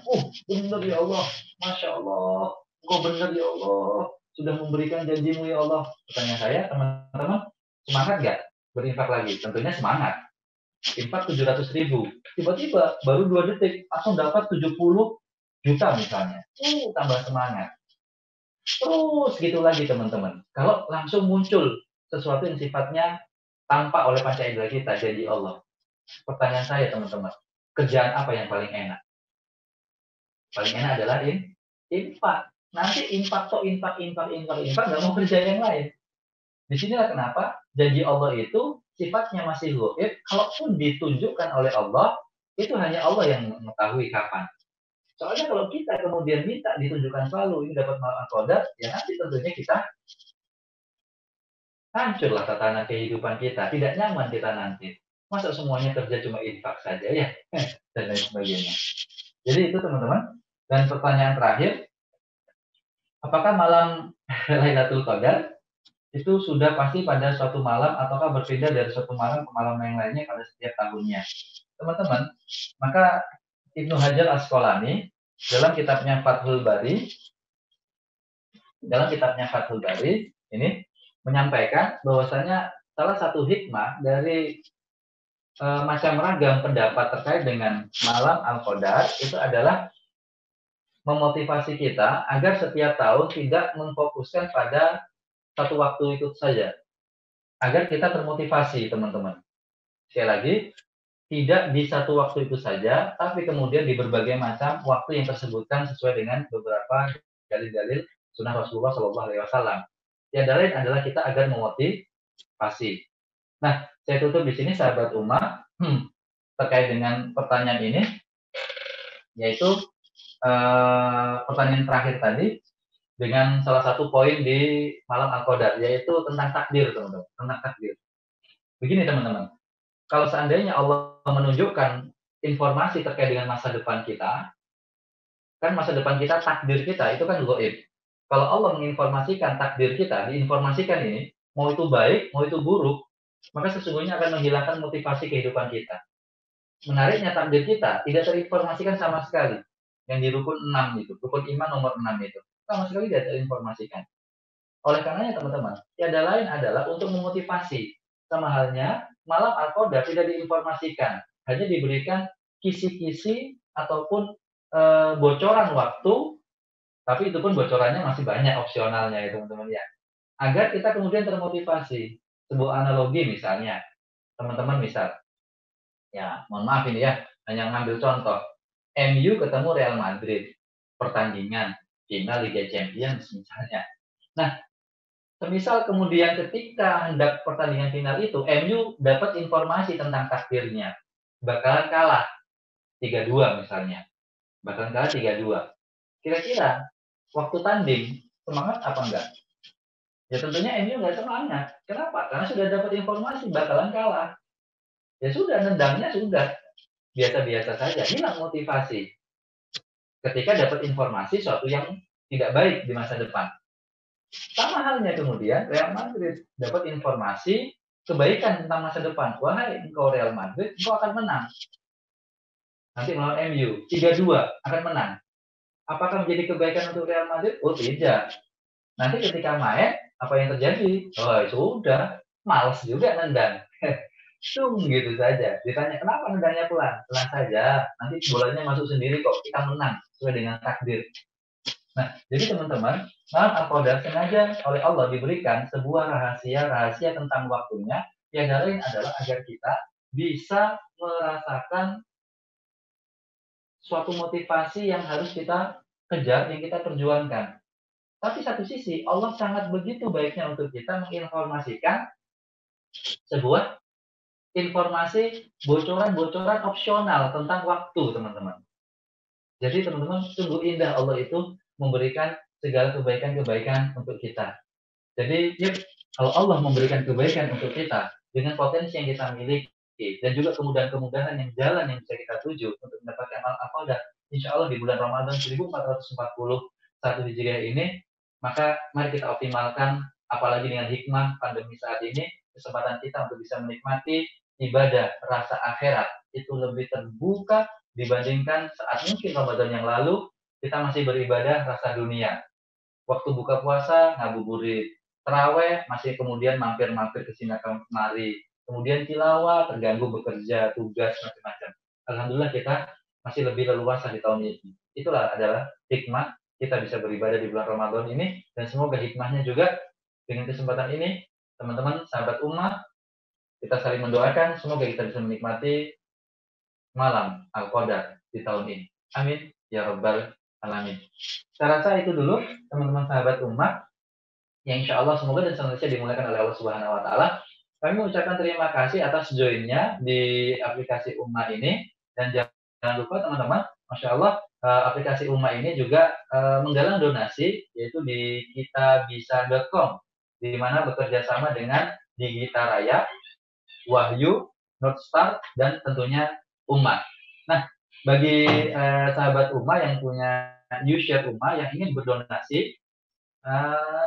Benar ya Allah. Masya Allah. Kok benar ya Allah. Sudah memberikan janjimu ya Allah. Pertanyaan saya, teman-teman, semangat nggak berinfak lagi? Tentunya semangat. Infak 700.000. Tiba-tiba baru 2 detik langsung dapat 70 juta misalnya. Tambah semangat. Terus gitu lagi teman-teman. Kalau langsung muncul sesuatu yang sifatnya tampak oleh panca indera kita, janji Allah. Pertanyaan saya teman-teman, kerjaan apa yang paling enak? Paling enak adalah infak. Nanti infak, nggak mau kerja yang lain. Disinilah kenapa janji Allah itu sifatnya masih gaib. Kalaupun ditunjukkan oleh Allah, itu hanya Allah yang mengetahui kapan. Soalnya kalau kita kemudian minta ditunjukkan selalu ini dapat malam Al-Qadar, ya nanti tentunya kita hancurlah tatanan kehidupan kita, tidak nyaman kita nanti. Masa semuanya kerja cuma infak saja ya, dan lain sebagainya. Jadi itu teman-teman. Dan pertanyaan terakhir, apakah malam Lailatul Qadar itu sudah pasti pada suatu malam ataukah berpindah dari suatu malam ke malam yang lainnya pada setiap tahunnya? Teman-teman, maka Ibnu Hajar Asqalani dalam kitabnya Fathul Bari ini menyampaikan bahwasanya salah satu hikmah dari macam ragam pendapat terkait dengan malam Al-Qadar itu adalah memotivasi kita agar setiap tahun tidak memfokuskan pada satu waktu itu saja. Agar kita termotivasi, teman-teman. Sekali lagi, tidak di satu waktu itu saja, tapi kemudian di berbagai macam waktu yang tersebutkan sesuai dengan beberapa dalil-dalil sunnah Rasulullah SAW. Yang lain adalah kita agar memotivasi. Nah, saya tutup di sini, sahabat Ummah, terkait dengan pertanyaan ini, yaitu pertanyaan terakhir tadi dengan salah satu poin di malam Al-Qadar, yaitu tentang takdir, teman-teman. Tentang takdir. Begini, teman-teman. Kalau seandainya Allah menunjukkan informasi terkait dengan masa depan kita, kan masa depan kita, takdir kita, itu kan gaib. Kalau Allah menginformasikan takdir kita, diinformasikan ini, mau itu baik, mau itu buruk, maka sesungguhnya akan menghilangkan motivasi kehidupan kita. Menariknya takdir kita tidak terinformasikan sama sekali. Yang di rukun 6 itu, rukun iman nomor 6 itu. Sama sekali tidak terinformasikan. Oleh karenanya teman-teman, tiada lain adalah untuk memotivasi. Sama halnya, malam Al-Qadar tidak diinformasikan. Hanya diberikan kisi-kisi ataupun bocoran waktu, tapi itu pun bocorannya masih banyak opsionalnya ya teman-teman ya. Agar kita kemudian termotivasi. Sebuah analogi misalnya, teman-teman misal, ya mohon maaf ini ya, hanya ngambil contoh, MU ketemu Real Madrid, pertandingan final Liga Champions misalnya. Nah, semisal kemudian ketika hendak pertandingan final itu, MU dapat informasi tentang takdirnya, bakalan kalah 3-2 misalnya, bakalan kalah 3-2. Kira-kira waktu tanding semangat apa enggak? Ya tentunya MU nggak semangat. Kenapa? Karena sudah dapat informasi bakalan kalah. Ya sudah, nendangnya sudah biasa-biasa saja, hilang motivasi ketika dapat informasi suatu yang tidak baik di masa depan. Sama halnya kemudian Real Madrid dapat informasi kebaikan tentang masa depan. Wahai engkau Real Madrid, engkau akan menang. Nanti melawan MU, 3-2 akan menang. Apakah menjadi kebaikan untuk Real Madrid? Oh tidak. Nanti ketika main, apa yang terjadi? Oh sudah, males juga nendang. Cung gitu saja. Ditanya kenapa nendangnya pelan? Pelan saja. Nanti bolanya masuk sendiri kok. Kita menang sesuai dengan takdir. Nah, jadi teman-teman, malam Al-Qadar sengaja oleh Allah diberikan sebuah rahasia tentang waktunya, yang lain adalah agar kita bisa merasakan suatu motivasi yang harus kita kejar, yang kita perjuangkan. Tapi satu sisi, Allah sangat begitu baiknya untuk kita menginformasikan sebuah informasi bocoran-bocoran opsional tentang waktu, teman-teman. Jadi teman-teman, sungguh indah Allah itu memberikan segala kebaikan-kebaikan untuk kita. Jadi, yuk, kalau Allah memberikan kebaikan untuk kita dengan potensi yang kita miliki dan juga kemudahan-kemudahan yang jalan yang bisa kita tuju untuk mendapatkan al-Qadar, insya Allah di bulan Ramadan 1441 Hijriah ini, maka mari kita optimalkan, apalagi dengan hikmah pandemi saat ini, kesempatan kita untuk bisa menikmati ibadah rasa akhirat itu lebih terbuka dibandingkan saat mungkin Ramadan yang lalu kita masih beribadah rasa dunia. Waktu buka puasa ngabuburit, terawih masih kemudian mampir-mampir ke sini kemari, kemudian tilawah terganggu bekerja, tugas macam-macam. Alhamdulillah kita masih lebih leluasa di tahun ini. Itulah adalah hikmah kita bisa beribadah di bulan Ramadan ini, dan semoga hikmahnya juga dengan kesempatan ini, teman-teman sahabat ummah, kita saling mendoakan semoga kita bisa menikmati malam Al-Qadar di tahun ini. Amin ya rabbal alamin. Saya rasa itu dulu teman-teman sahabat umat yang insya Allah semoga dan senantiasa dimuliakan oleh Allah Subhanahu Wa Taala. Kami mengucapkan terima kasih atas joinnya di aplikasi Ummah ini, dan jangan lupa teman-teman, masya Allah aplikasi Ummah ini juga menggalang donasi yaitu di kitabisa.com, di mana bekerja sama dengan Digita Raya, Wahyu, Northstar, dan tentunya Ummah. Nah, bagi sahabat Ummah yang punya U-Share Ummah yang ingin berdonasi,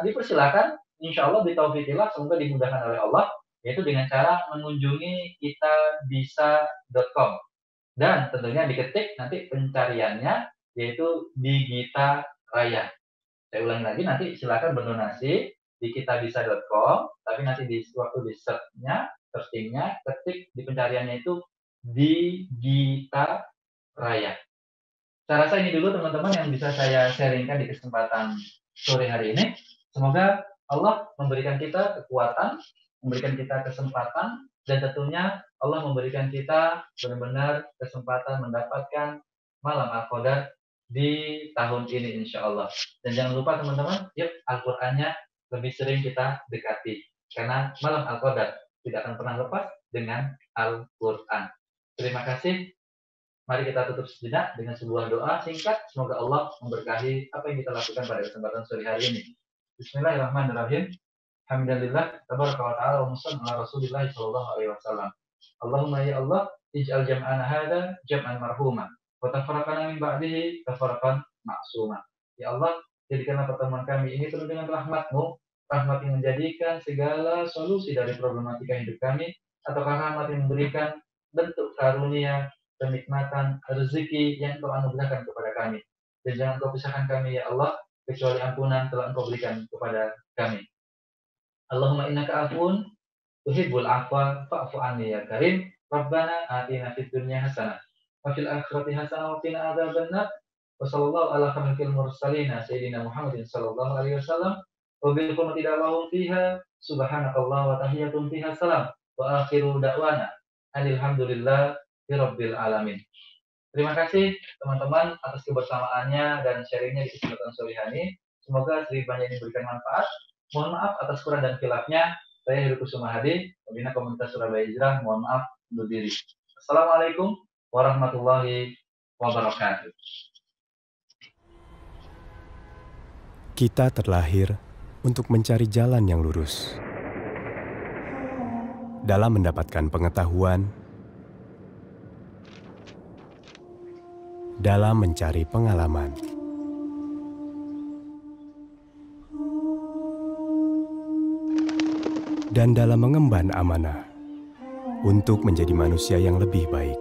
dipersilakan, insya Allah bitaufikillah, semoga dimudahkan oleh Allah, yaitu dengan cara mengunjungi kitabisa.com, dan tentunya diketik nanti pencariannya yaitu Digita Raya. Saya ulangi lagi, nanti silakan berdonasi di kitabisa.com, tapi nanti di waktu di search-nya, searching-nya, ketik di pencariannya itu Digita Raya. Saya rasa ini dulu teman-teman yang bisa saya sharingkan di kesempatan sore hari ini. Semoga Allah memberikan kita kekuatan, memberikan kita kesempatan, dan tentunya Allah memberikan kita benar-benar kesempatan mendapatkan malam Al-Qadar di tahun ini insya Allah. Dan jangan lupa teman-teman, yuk Al-Qur'annya lebih sering kita dekati. Karena malam Al-Qadar tidak akan pernah lepas dengan Al-Qur'an. Terima kasih. Mari kita tutup sejenak dengan sebuah doa singkat. Semoga Allah memberkahi apa yang kita lakukan pada kesempatan sore hari ini. Bismillahirrahmanirrahim. Alhamdulillah, tabaraka wa ta'ala wa muslim ala Rasulillah sallallahu alaihi wasallam. Allahumma ya Allah, ij'al jam'ana hadha jam'an marhuma wa tafarraqana min ba'dihi tafarraqan ma'suma. Ya Allah, jadikanlah pertemuan kami ini penuh dengan rahmat-Mu, rahmat yang menjadikan segala solusi dari problematika hidup kami, ataukah rahmat yang memberikan bentuk karunia, kenikmatan, rezeki yang Engkau anugerahkan kepada kami. Dan jangan Engkau pisahkan kami ya Allah, kecuali ampunan telah Engkau berikan kepada kami. Allahumma innaka afun tuhibbul afwa fa'fu anni ya karim. Rabbana atina fid dunya hasanah wa fil akhirati hasanah wa qina adzabannar. Wa sallallahu ala khamil mursalin sayyidina Muhammadin sallallahu alaihi wasallam. Wa bil qumati da'wahum fiha subhanakallah wa tahiyyatun fiha salam. Wa akhiru da'wana alhamdulillah rabbil alamin. Terima kasih teman-teman atas kebersamaannya dan sharingnya di kesempatan sore hari. Semoga sedikit banyak ini memberikan manfaat. Mohon maaf atas kurang dan khilafnya. Saya Heru Kusuma Hadi, pembina komunitas Surabaya Hijrah. Mohon maaf undur diri. Assalamualaikum warahmatullahi wabarakatuh. Kita terlahir untuk mencari jalan yang lurus. Dalam mendapatkan pengetahuan, dalam mencari pengalaman, dan dalam mengemban amanah untuk menjadi manusia yang lebih baik.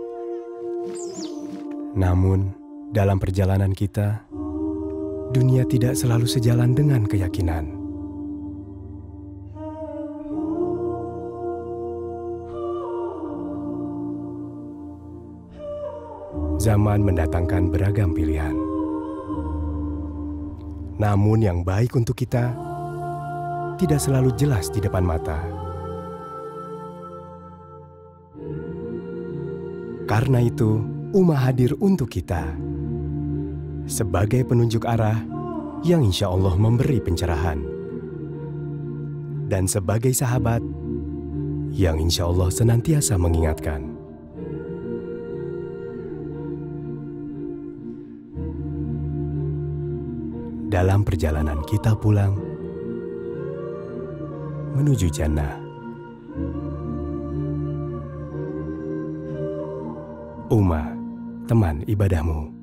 Namun, dalam perjalanan kita, dunia tidak selalu sejalan dengan keyakinan. Zaman mendatangkan beragam pilihan. Namun yang baik untuk kita tidak selalu jelas di depan mata. Karena itu, Ummah hadir untuk kita sebagai penunjuk arah yang insya Allah memberi pencerahan, dan sebagai sahabat yang insya Allah senantiasa mengingatkan. Dalam perjalanan kita pulang menuju jannah, Ummah, teman ibadahmu.